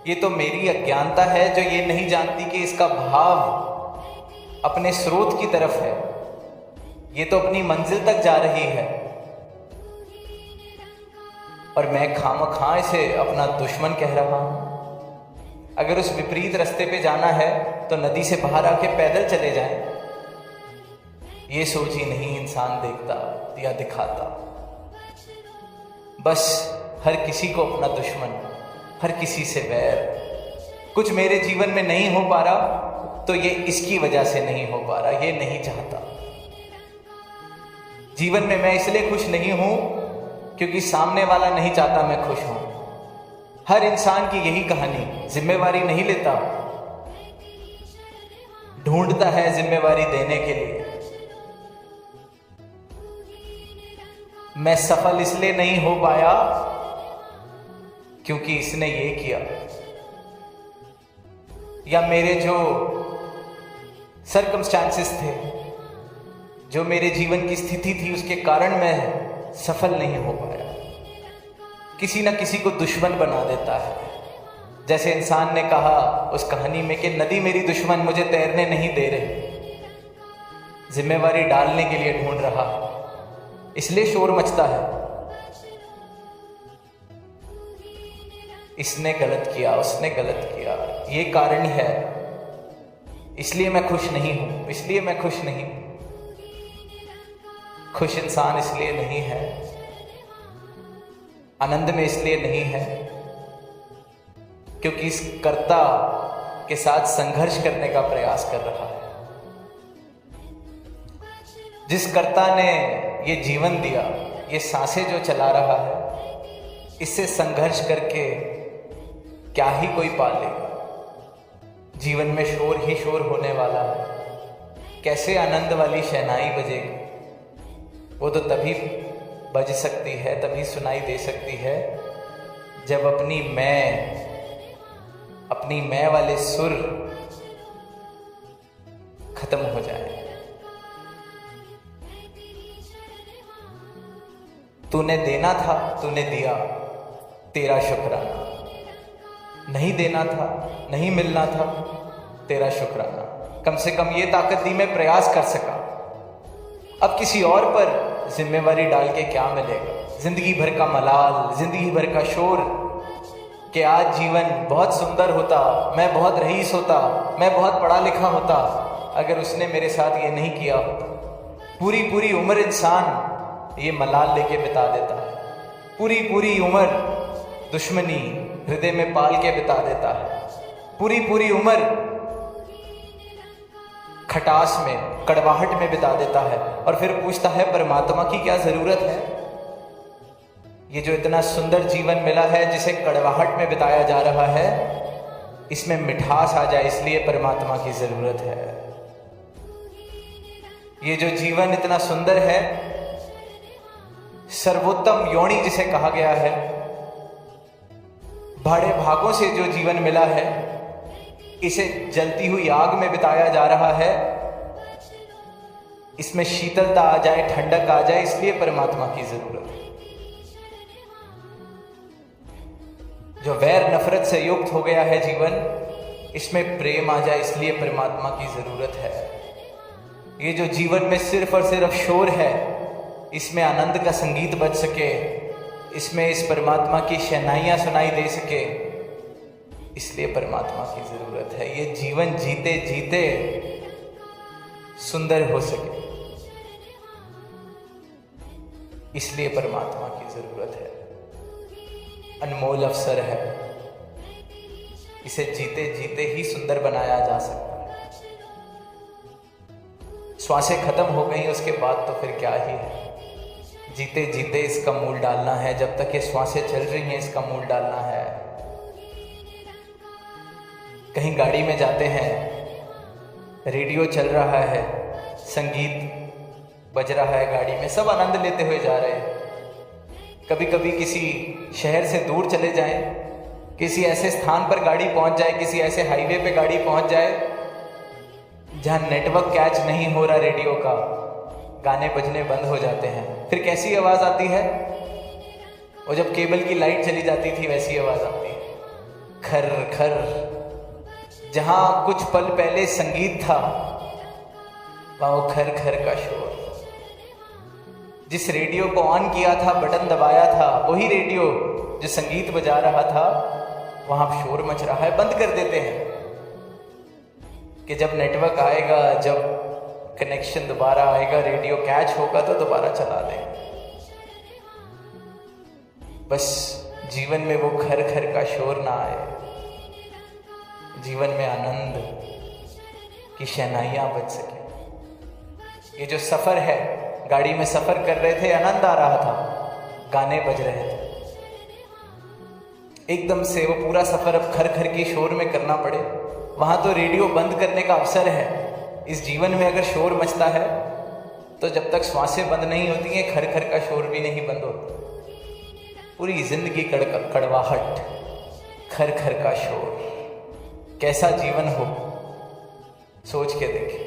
ये तो मेरी अज्ञानता है जो ये नहीं जानती कि इसका भाव अपने स्रोत की तरफ है। ये तो अपनी मंजिल तक जा रही है और मैं खामखा इसे अपना दुश्मन कह रहा हूं। अगर उस विपरीत रास्ते पे जाना है तो नदी से बाहर आके पैदल चले जाएं। ये सोच ही नहीं इंसान देखता या दिखाता। बस हर किसी को अपना दुश्मन, हर किसी से वैर। कुछ मेरे जीवन में नहीं हो पा रहा तो ये इसकी वजह से नहीं हो पा रहा, ये नहीं चाहता। जीवन में मैं इसलिए खुश नहीं हूं क्योंकि सामने वाला नहीं चाहता मैं खुश हूं। हर इंसान की यही कहानी, जिम्मेवारी नहीं लेता, ढूंढता है जिम्मेवारी देने के लिए। मैं सफल इसलिए नहीं हो पाया क्योंकि इसने ये किया, या मेरे जो सर्कमस्टांसेस थे, जो मेरे जीवन की स्थिति थी, उसके कारण मैं सफल नहीं हो पाया। किसी ना किसी को दुश्मन बना देता है। जैसे इंसान ने कहा उस कहानी में कि नदी मेरी दुश्मन मुझे तैरने नहीं दे रही, जिम्मेवारी डालने के लिए ढूंढ रहा है, इसलिए शोर मचता है। इसने गलत किया, उसने गलत किया, ये कारण है, इसलिए मैं खुश नहीं हूं, इसलिए मैं खुश नहीं हूं। खुश इंसान इसलिए नहीं है, आनंद में इसलिए नहीं है क्योंकि इस कर्ता के साथ संघर्ष करने का प्रयास कर रहा है। जिस कर्ता ने ये जीवन दिया, ये सांसें जो चला रहा है, इससे संघर्ष करके क्या ही कोई पा लेगा। जीवन में शोर ही शोर होने वाला है, कैसे आनंद वाली शहनाई बजेगी? वो तो तभी बज सकती है, तभी सुनाई दे सकती है जब अपनी मैं वाले सुर खत्म हो जाए। तूने देना था, तूने दिया, तेरा शुक्राना। नहीं देना था, नहीं मिलना था, तेरा शुक्राना। कम से कम ये ताकत दी, मैं प्रयास कर सका। अब किसी और पर जिम्मेवारी डाल के क्या मिलेगा? जिंदगी भर का मलाल, जिंदगी भर का शोर कि आज जीवन बहुत सुंदर होता, मैं बहुत रईस होता, मैं बहुत पढ़ा लिखा होता, अगर उसने मेरे साथ ये नहीं किया होता। पूरी पूरी उम्र इंसान ये मलाल लेके बिता देता है, पूरी पूरी उम्र दुश्मनी हृदय में पाल के बिता देता है, पूरी पूरी उम्र खटास में, कड़वाहट में बिता देता है और फिर पूछता है परमात्मा की क्या जरूरत है? ये जो इतना सुंदर जीवन मिला है जिसे कड़वाहट में बिताया जा रहा है, इसमें मिठास आ जाए इसलिए परमात्मा की जरूरत है। ये जो जीवन इतना सुंदर है, सर्वोत्तम योनि जिसे कहा गया है, भाड़े भागों से जो जीवन मिला है, इसे जलती हुई आग में बिताया जा रहा है। इसमें शीतलता आ जाए, ठंडक आ जाए, इसलिए परमात्मा की जरूरत है। जो वैर नफरत से युक्त हो गया है जीवन, इसमें प्रेम आ जाए, इसलिए परमात्मा की जरूरत है। ये जो जीवन में सिर्फ और सिर्फ शोर है, इसमें आनंद का संगीत बज सके, इसमें इस परमात्मा की शहनाइयां सुनाई दे सके, इसलिए परमात्मा की जरूरत है। ये जीवन जीते जीते सुंदर हो सके, इसलिए परमात्मा की जरूरत है। अनमोल अवसर है, इसे जीते जीते ही सुंदर बनाया जा सकता है। श्वासें खत्म हो गई उसके बाद तो फिर क्या ही है। जीते जीते इसका मूल डालना है, जब तक ये श्वासें चल रही हैं इसका मूल डालना है। कहीं गाड़ी में जाते हैं, रेडियो चल रहा है, संगीत बज रहा है गाड़ी में, सब आनंद लेते हुए जा रहे हैं। कभी कभी किसी शहर से दूर चले जाएं, किसी ऐसे स्थान पर गाड़ी पहुंच जाए, किसी ऐसे हाईवे पे गाड़ी पहुंच जाए जहां नेटवर्क कैच नहीं हो रहा रेडियो का, गाने बजने बंद हो जाते हैं। फिर कैसी आवाज आती है? वो जब केबल की लाइट चली जाती थी वैसी आवाज आती है, खर खर। जहां कुछ पल पहले संगीत था वहां वो खर खर का शोर। जिस रेडियो को ऑन किया था, बटन दबाया था, वही रेडियो जो संगीत बजा रहा था, वहां शोर मच रहा है। बंद कर देते हैं कि जब नेटवर्क आएगा, जब कनेक्शन दोबारा आएगा, रेडियो कैच होगा तो दोबारा चला दें। बस जीवन में वो खर खर का शोर ना आए, जीवन में आनंद की शहनाइयां बज सके। ये जो सफर है, गाड़ी में सफर कर रहे थे, आनंद आ रहा था, गाने बज रहे थे। एकदम से वो पूरा सफर अब खर खर की शोर में करना पड़े, वहां तो रेडियो बंद करने का अवसर है। इस जीवन में अगर शोर मचता है तो जब तक श्वासें बंद नहीं होती हैं, खर खर का शोर भी नहीं बंद होता। पूरी जिंदगी कड़वाहट, खर खर का शोर। कैसा जीवन हो, सोच के देखें।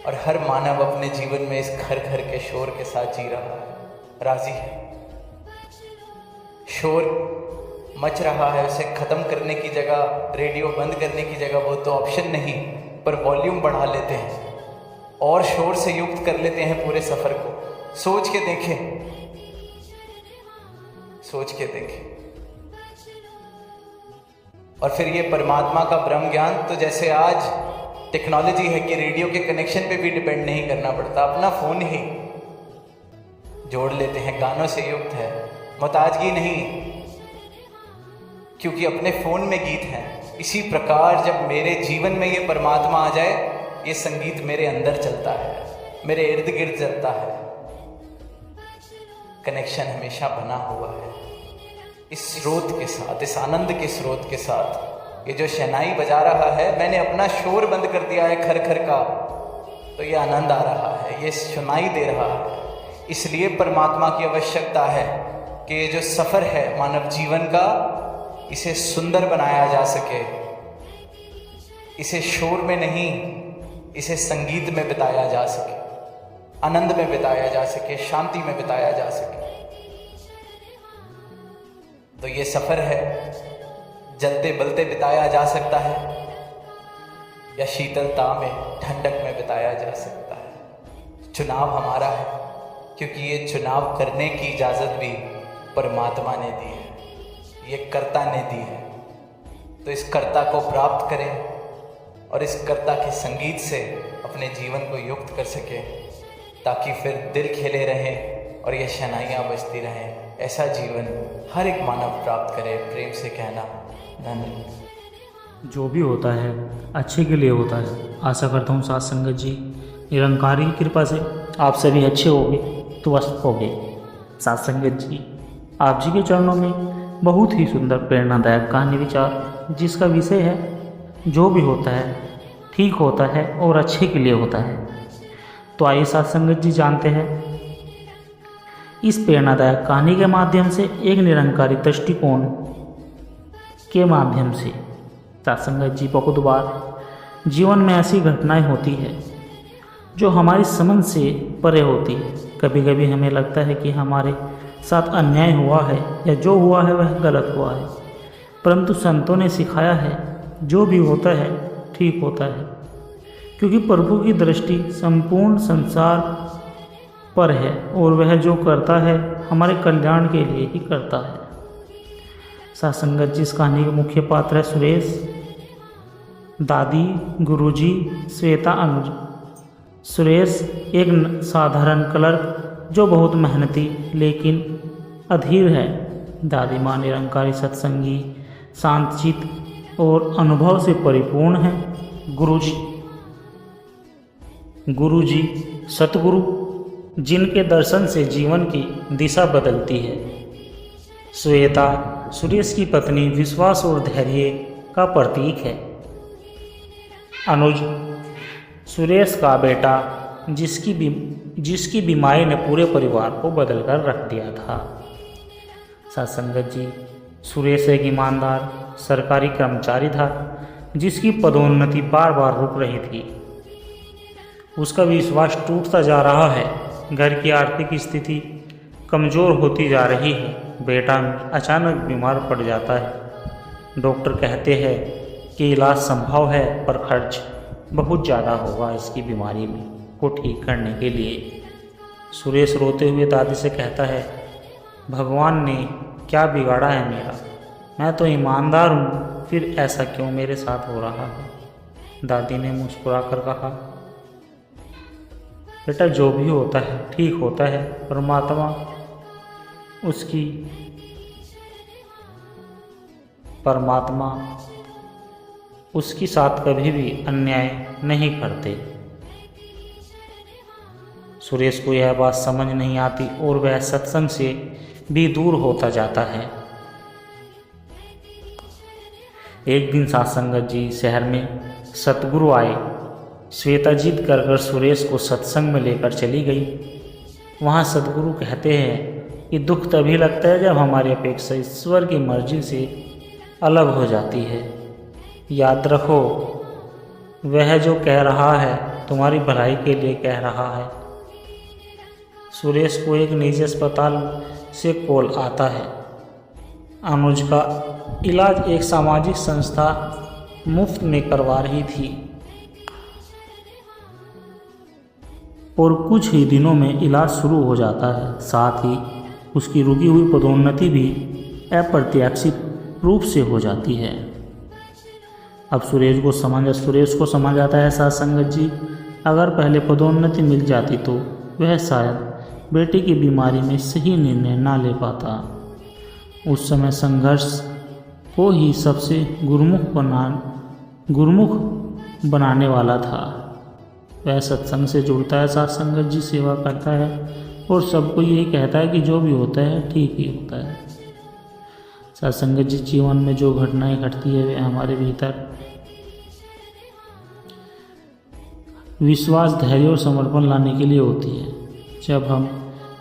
और हर मानव अपने जीवन में इस खर खर के शोर के साथ जी रहा है, राजी है। शोर मच रहा है, उसे खत्म करने की जगह, रेडियो बंद करने की जगह, वो तो ऑप्शन नहीं, पर वॉल्यूम बढ़ा लेते हैं और शोर से युक्त कर लेते हैं पूरे सफर को। सोच के देखें, सोच के देखें। और फिर ये परमात्मा का ब्रह्म ज्ञान, तो जैसे आज टेक्नोलॉजी है कि रेडियो के कनेक्शन पे भी डिपेंड नहीं करना पड़ता, अपना फोन ही जोड़ लेते हैं, गानों से युक्त है, मोहताजगी नहीं, क्योंकि अपने फोन में गीत हैं। इसी प्रकार जब मेरे जीवन में ये परमात्मा आ जाए, ये संगीत मेरे अंदर चलता है, मेरे इर्द गिर्द चलता है, कनेक्शन हमेशा बना हुआ है इस स्रोत के साथ, इस आनंद के स्रोत के साथ। ये जो शहनाई बजा रहा है, मैंने अपना शोर बंद कर दिया है खर खर का, तो ये आनंद आ रहा है, ये सुनाई दे रहा है। इसलिए परमात्मा की आवश्यकता है कि ये जो सफर है मानव जीवन का, इसे सुंदर बनाया जा सके, इसे शोर में नहीं, इसे संगीत में बिताया जा सके, आनंद में बिताया जा सके, शांति में बिताया जा सके। तो ये सफर है, जलते बलते बिताया जा सकता है या शीतलता में, ठंडक में बिताया जा सकता है। चुनाव हमारा है, क्योंकि ये चुनाव करने की इजाजत भी परमात्मा ने दी है, ये कर्ता ने दी है। तो इस कर्ता को प्राप्त करें और इस कर्ता के संगीत से अपने जीवन को युक्त कर सके, ताकि फिर दिल खिले रहें और ये शहनाइयाँ बजती रहें। ऐसा जीवन हर एक मानव प्राप्त करे। प्रेम से कहना नंद। जो भी होता है अच्छे के लिए होता है। आशा करता हूँ साथ संगत जी निरंकारी की कृपा से आप सभी अच्छे होंगे, स्वस्थ होंगे। साथ संगत जी, आप जी के चरणों में बहुत ही सुंदर प्रेरणादायक कहानी विचार, जिसका विषय है जो भी होता है ठीक होता है और अच्छे के लिए होता है। तो आइए साथ संगत जी जानते हैं इस प्रेरणादायक कहानी के माध्यम से एक निरंकारी दृष्टिकोण के माध्यम से। साथ संगत जी, बहुत बार जीवन में ऐसी घटनाएं होती है जो हमारी समझ से परे होती है। कभी कभी हमें लगता है कि हमारे साथ अन्याय हुआ है या जो हुआ है वह गलत हुआ है, परंतु संतों ने सिखाया है जो भी होता है ठीक होता है, क्योंकि प्रभु की दृष्टि संपूर्ण संसार पर है और वह जो करता है हमारे कल्याण के लिए ही करता है। साथ संगत जी, इस कहानी के मुख्य पात्र है सुरेश, दादी, गुरुजी, श्वेता, अनुज। सुरेश एक साधारण क्लर्क जो बहुत मेहनती लेकिन अधीर है। दादी माँ निरंकारी सत्संगी, शांतचित्त और अनुभव से परिपूर्ण है। गुरुजी सतगुरु, जिनके दर्शन से जीवन की दिशा बदलती है। श्वेता सुरेश की पत्नी, विश्वास और धैर्य का प्रतीक है। अनुज सुरेश का बेटा, जिसकी बीमारी ने पूरे परिवार को बदल कर रख दिया था। साथ संगत जी, सुरेश एक ईमानदार सरकारी कर्मचारी था जिसकी पदोन्नति बार बार रुक रही थी। उसका विश्वास टूटता जा रहा है। घर की आर्थिक स्थिति कमज़ोर होती जा रही है। बेटा अचानक बीमार पड़ जाता है। डॉक्टर कहते हैं कि इलाज संभव है पर खर्च बहुत ज़्यादा होगा इसकी बीमारी को ठीक करने के लिए। सुरेश रोते हुए दादी से कहता है, भगवान ने क्या बिगाड़ा है मेरा? मैं तो ईमानदार हूँ, फिर ऐसा क्यों मेरे साथ हो रहा है? दादी ने मुस्कुराकर कहा, बेटा जो भी होता है ठीक होता है। परमात्मा उसकी साथ कभी भी अन्याय नहीं करते। सुरेश को यह बात समझ नहीं आती और वह सत्संग से भी दूर होता जाता है। एक दिन सत्संगत जी शहर में सतगुरु आए। श्वेता जिद कर सुरेश को सत्संग में लेकर चली गई। वहाँ सतगुरु कहते हैं कि दुख तभी लगता है जब हमारी अपेक्षा ईश्वर की मर्जी से अलग हो जाती है। याद रखो, वह जो कह रहा है तुम्हारी भलाई के लिए कह रहा है। सुरेश को एक निजी अस्पताल से कॉल आता है। अनुज का इलाज एक सामाजिक संस्था मुफ्त में करवा रही थी और कुछ ही दिनों में इलाज शुरू हो जाता है। साथ ही उसकी रुकी हुई पदोन्नति भी अप्रत्याशित रूप से हो जाती है। अब सुरेश को समझ आता है सत्संगत जी, अगर पहले पदोन्नति मिल जाती तो वह शायद बेटे की बीमारी में सही निर्णय ना ले पाता। उस समय संघर्ष को ही सबसे गुरुमुख बनाने वाला था। वह सत्संग से जुड़ता है, सत्संगत जी सेवा करता है और सबको यही कहता है कि जो भी होता है ठीक ही होता है। सत्संगत जी जीवन में जो घटनाएं घटती है वे हमारे भीतर विश्वास, धैर्य और समर्पण लाने के लिए होती है। जब हम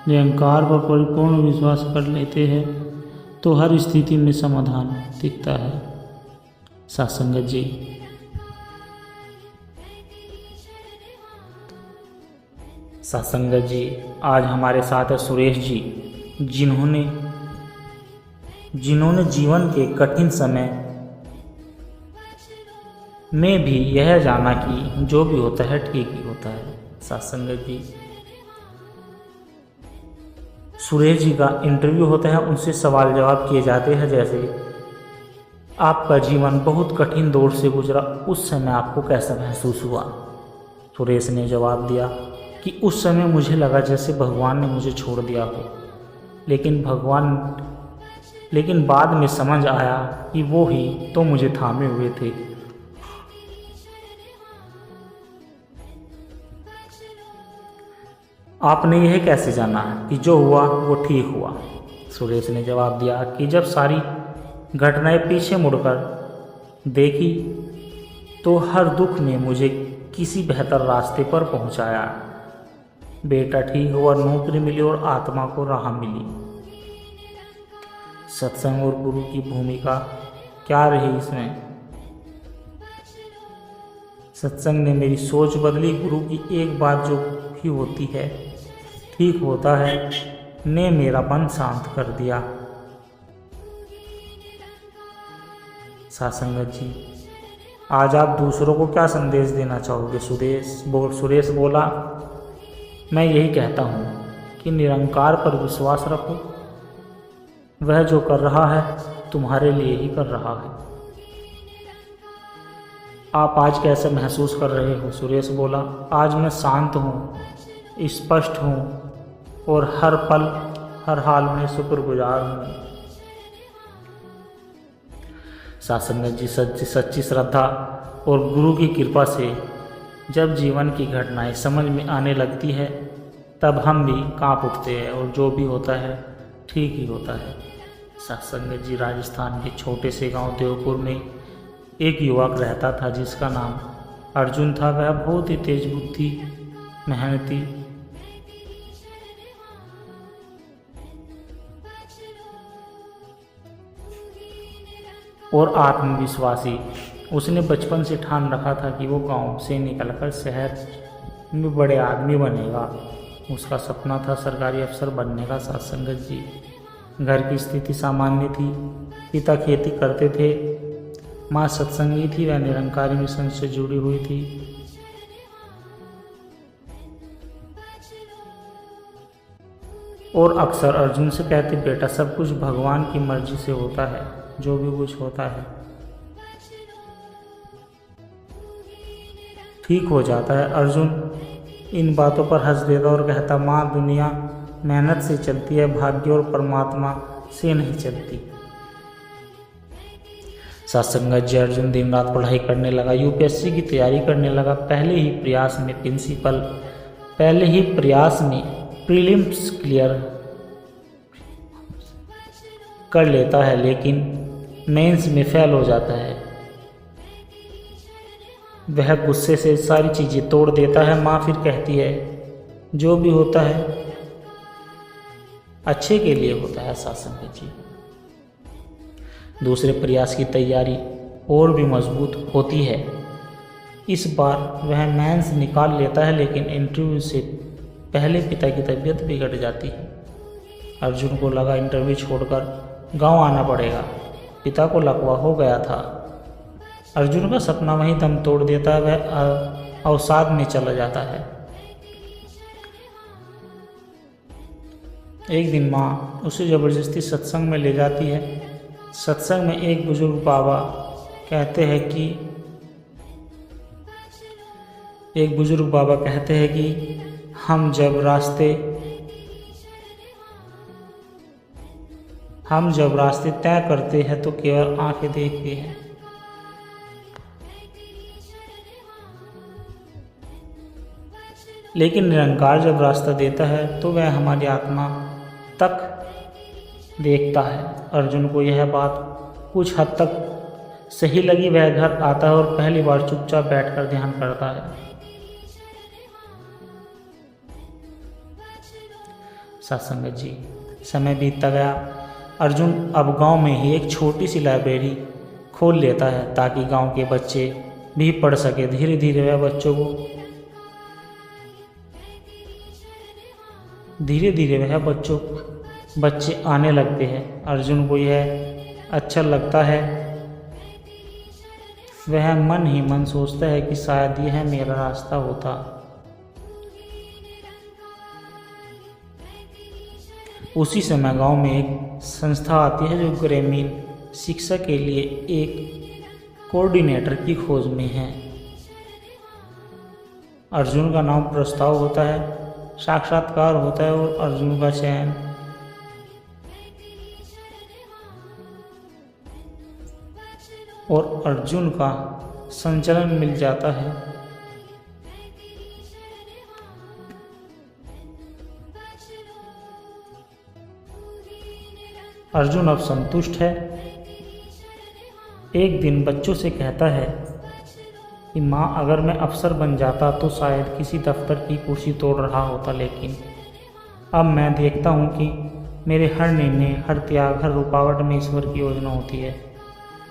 निरंकार पर परिपूर्ण विश्वास कर लेते हैं तो हर स्थिति में समाधान दिखता है। सत्संगत जी आज हमारे साथ है सुरेश जी, जिन्होंने जीवन के कठिन समय में भी यह जाना कि जो भी होता है ठीक ही होता है। सत्संगत जी सुरेश जी का इंटरव्यू होता है, उनसे सवाल जवाब किए जाते हैं, जैसे आपका जीवन बहुत कठिन दौर से गुजरा, उस समय आपको कैसा महसूस हुआ? सुरेश ने जवाब दिया कि उस समय मुझे लगा जैसे भगवान ने मुझे छोड़ दिया हो, लेकिन बाद में समझ आया कि वो ही तो मुझे थामे हुए थे। आपने यह कैसे जाना कि जो हुआ वो ठीक हुआ? सुरेश ने जवाब दिया कि जब सारी घटनाएं पीछे मुड़कर देखी तो हर दुख ने मुझे किसी बेहतर रास्ते पर पहुंचाया। बेटा ठीक हुआ, नौकरी मिली और आत्मा को राह मिली। सत्संग और गुरु की भूमिका क्या रही इसमें? सत्संग ने मेरी सोच बदली। गुरु की एक बात जो भी होती है ठीक होता है ने मेरा मन शांत कर दिया। सत्संगत जी आज आप दूसरों को क्या संदेश देना चाहोगे? सुरेश बोला, मैं यही कहता हूँ कि निरंकार पर विश्वास रखो। वह जो कर रहा है तुम्हारे लिए ही कर रहा है। आप आज कैसे महसूस कर रहे हो? सुरेश बोला, आज मैं शांत हूँ, स्पष्ट हूँ और हर पल हर हाल में शुक्रगुजार हूँ। सत्संगत जी सच्ची श्रद्धा और गुरु की कृपा से जब जीवन की घटनाएं समझ में आने लगती है तब हम भी कांप उठते हैं और जो भी होता है ठीक ही होता है। सत्संगत जी राजस्थान के छोटे से गांव देवपुर में एक युवक रहता था जिसका नाम अर्जुन था। वह बहुत ही तेज बुद्धि, मेहनती और आत्मविश्वासी। उसने बचपन से ठान रखा था कि वो गांव से निकलकर शहर में बड़े आदमी बनेगा। उसका सपना था सरकारी अफसर बनने का। सत्संगत जी, घर की स्थिति सामान्य थी। पिता खेती करते थे, माँ सत्संगी थी, वह निरंकारी मिशन से जुड़ी हुई थी। और अक्सर अर्जुन से कहती, बेटा सब कुछ भगवान की मर्जी से होता है, जो भी कुछ होता है ठीक हो जाता है। अर्जुन इन बातों पर हंस देता और कहता, माँ दुनिया मेहनत से चलती है, भाग्य और परमात्मा से नहीं चलती। सत्संगत जी, अर्जुन दिन रात पढ़ाई करने लगा, यूपीएससी की तैयारी करने लगा। पहले ही प्रयास में प्रीलिम्स क्लियर कर लेता है, लेकिन मेंस में फेल हो जाता है। वह गुस्से से सारी चीज़ें तोड़ देता है। माँ फिर कहती है, जो भी होता है अच्छे के लिए होता है। सत्संगत जी, दूसरे प्रयास की तैयारी और भी मजबूत होती है। इस बार वह मेंस निकाल लेता है, लेकिन इंटरव्यू से पहले पिता की तबीयत बिगड़ जाती है। अर्जुन को लगा इंटरव्यू छोड़कर गांव आना पड़ेगा। पिता को लकवा हो गया था। अर्जुन का सपना वहीं दम तोड़ देता है। वह अवसाद में चला जाता है। एक दिन माँ उसे ज़बरदस्ती सत्संग में ले जाती है। सत्संग में एक बुजुर्ग बाबा कहते हैं कि हम जब रास्ते तय करते हैं तो केवल आंखें देखती हैं। लेकिन निरंकार जब रास्ता देता है तो वह हमारी आत्मा तक देखता है। अर्जुन को यह बात कुछ हद तक सही लगी। वह घर आता है और पहली बार चुपचाप बैठकर ध्यान करता है। सत्संगत जी, समय बीतता गया। अर्जुन अब गांव में ही एक छोटी सी लाइब्रेरी खोल लेता है ताकि गांव के बच्चे भी पढ़ सके। धीरे धीरे वह बच्चे आने लगते हैं। अर्जुन को यह अच्छा लगता है। वह मन ही मन सोचता है कि शायद यह मेरा रास्ता होता। उसी समय गांव में एक संस्था आती है जो ग्रामीण शिक्षा के लिए एक कोऑर्डिनेटर की खोज में है। अर्जुन का नाम प्रस्ताव होता है, साक्षात्कार होता है और अर्जुन का चयन। और अर्जुन का संचलन मिल जाता है। अर्जुन अब संतुष्ट है। एक दिन बच्चों से कहता है कि माँ, अगर मैं अफसर बन जाता तो शायद किसी दफ्तर की कुर्सी तोड़ रहा होता, लेकिन अब मैं देखता हूँ कि मेरे हर निर्णय, हर त्याग, हर रुकावट में ईश्वर की योजना होती है।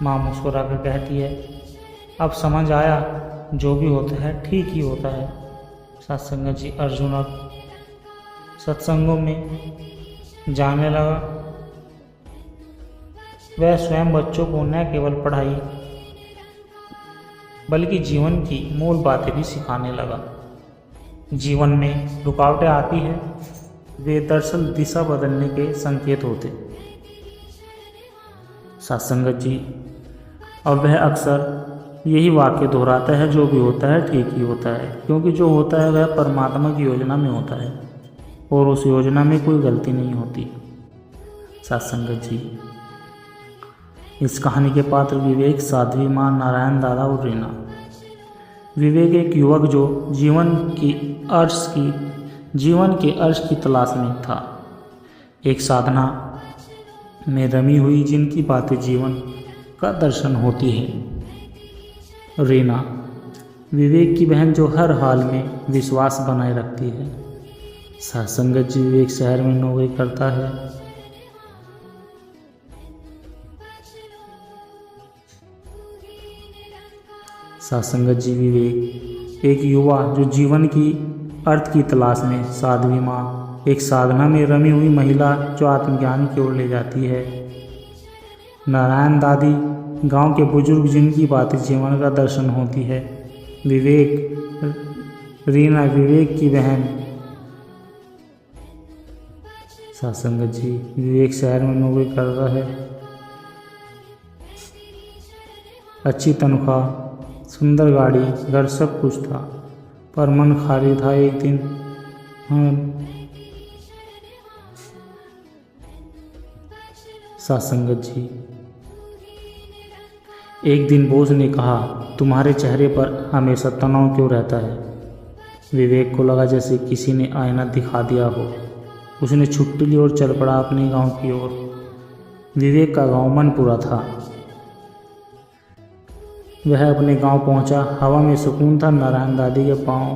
माँ मुस्कुरा कर कहती है, अब समझ आया, जो भी होता है ठीक ही होता है। सत्संगत जी, अर्जुन अब सत्संगों में जाने लगा। वह स्वयं बच्चों को न केवल पढ़ाई बल्कि जीवन की मूल बातें भी सिखाने लगा। जीवन में रुकावटें आती हैं, वे दरअसल दिशा बदलने के संकेत होते। सत्संगत जी, और वह अक्सर यही वाक्य दोहराता है, जो भी होता है ठीक ही होता है, क्योंकि जो होता है वह परमात्मा की योजना में होता है और उस योजना में कोई गलती नहीं होती। सत्संगत जी, इस कहानी के पात्र विवेक, साध्वी माँ, नारायण दादा और रीना। विवेक एक युवक जो जीवन के अर्श की तलाश में था, एक साधना में रमी हुई जिनकी बातें जीवन का दर्शन होती है। रीना, विवेक की बहन जो हर हाल में विश्वास बनाए रखती है। सत्संगत जी, विवेक शहर में नौकरी करता है। सासंगत जी विवेक एक युवा जो जीवन की अर्थ की तलाश में, साध्वी माँ एक साधना में रमी हुई महिला जो आत्मज्ञान की ओर ले जाती है, नारायण दादी गांव के बुजुर्ग जिनकी बातें जीवन का दर्शन होती है, विवेक रीना विवेक की बहन। सासंगत जी विवेक शहर में नौकरी कर रहा है, अच्छी तनख्वाह, सुंदर गाड़ी, घर सब कुछ था, पर मन खाली था। एक दिन सासंगत जी एक दिन बॉस ने कहा, तुम्हारे चेहरे पर हमेशा तनाव क्यों रहता है? विवेक को लगा जैसे किसी ने आईना दिखा दिया हो। उसने छुट्टी ली और चल पड़ा अपने गांव की ओर। विवेक का गांव मनपुरा था। वह अपने गांव पहुंचा। हवा में सुकून था। नारायण दादी के पांव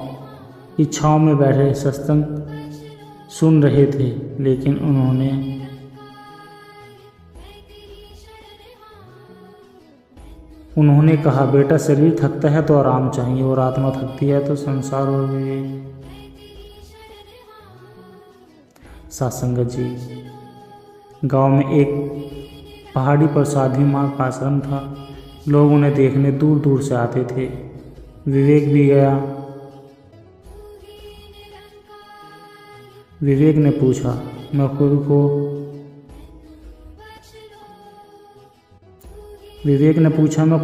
की छांव में बैठे सत्संग सुन रहे थे, लेकिन उन्होंने कहा, बेटा शरीर थकता है तो आराम चाहिए और आत्मा थकती है तो संसार और विवेक। सासंगत जी गांव में एक पहाड़ी पर साध्वी माँ का आश्रम था। लोग उन्हें देखने दूर दूर से आते थे। विवेक भी गया। विवेक ने पूछा, मैं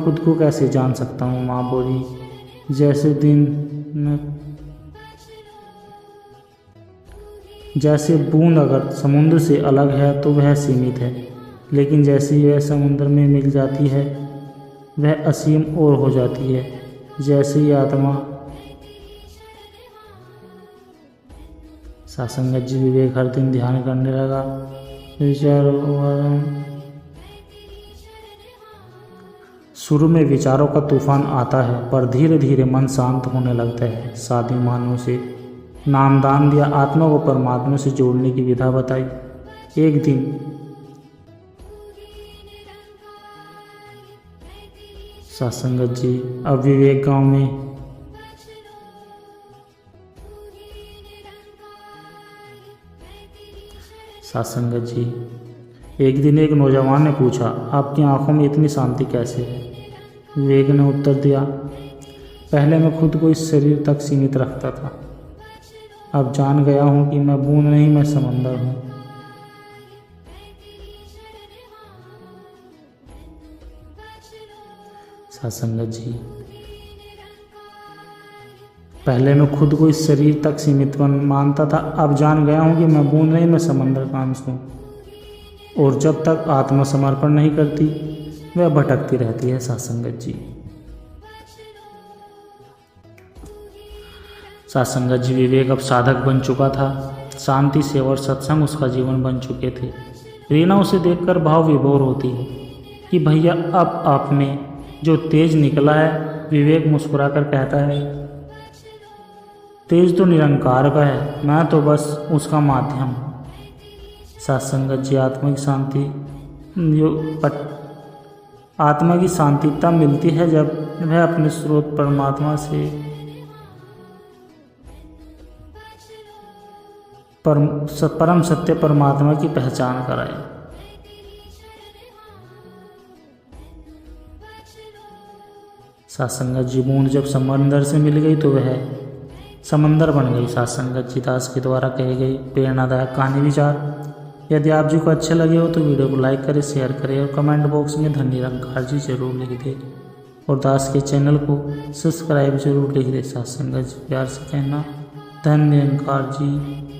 खुद को कैसे जान सकता हूँ? माँ बोली, जैसे बूंद अगर समुद्र से अलग है तो वह सीमित है, लेकिन जैसे ही वह समुद्र में मिल जाती है वह असीम और हो जाती है। जैसे ही आत्मा। सासंगत जी विवेक हर दिन ध्यान करने लगा। शुरू में विचारों का तूफान आता है, पर धीरे धीरे मन शांत होने लगता है। साध्वी माँ ने उसे नामदान दिया, आत्मा को परमात्मा से जोड़ने की विधा बताई। एक दिन सासंगत जी अब विवेक गांव में सासंगत जी एक दिन एक नौजवान ने पूछा, आपकी आंखों में इतनी शांति कैसे है? विवेक ने उत्तर दिया, पहले मैं खुद को इस शरीर तक सीमित रखता था, अब जान गया हूँ कि मैं बूंद नहीं, मैं समंदर हूँ। सासंगत जी पहले मैं खुद को इस शरीर तक सीमित मानता था, अब जान गया हूँ कि मैं बूंद नहीं, मैं समंदर का अंश हूँ। और जब तक आत्मसमर्पण नहीं करती वह भटकती रहती है। सासंगत जी सासंगत जी विवेक अब साधक बन चुका था। शांति सेवा और सत्संग उसका जीवन बन चुके थे। रीना उसे देखकर भाव विभोर होती है कि भैया अब आप में जो तेज निकला है। विवेक मुस्कुराकर कहता है, तेज तो निरंकार का है, मैं तो बस उसका माध्यम हूँ। सासंगत जी आत्मा की शांति तब मिलती है जब वह अपने स्रोत परमात्मा से परम सत्य परमात्मा की पहचान कराए। सासंगत जी बूंद जब समंदर से मिल गई तो वह समंदर बन गई। सासंगत जी दास के द्वारा कही गई प्रेरणादायक कहानी विचार यदि आप जी को अच्छे लगे हो तो वीडियो को लाइक करें, शेयर करें और कमेंट बॉक्स में धन निरंकार जी जरूर लिख दें और दास के चैनल को सब्सक्राइब जरूर लिख दें। सासंगत जी प्यार से कहना, धन निरंकार जी।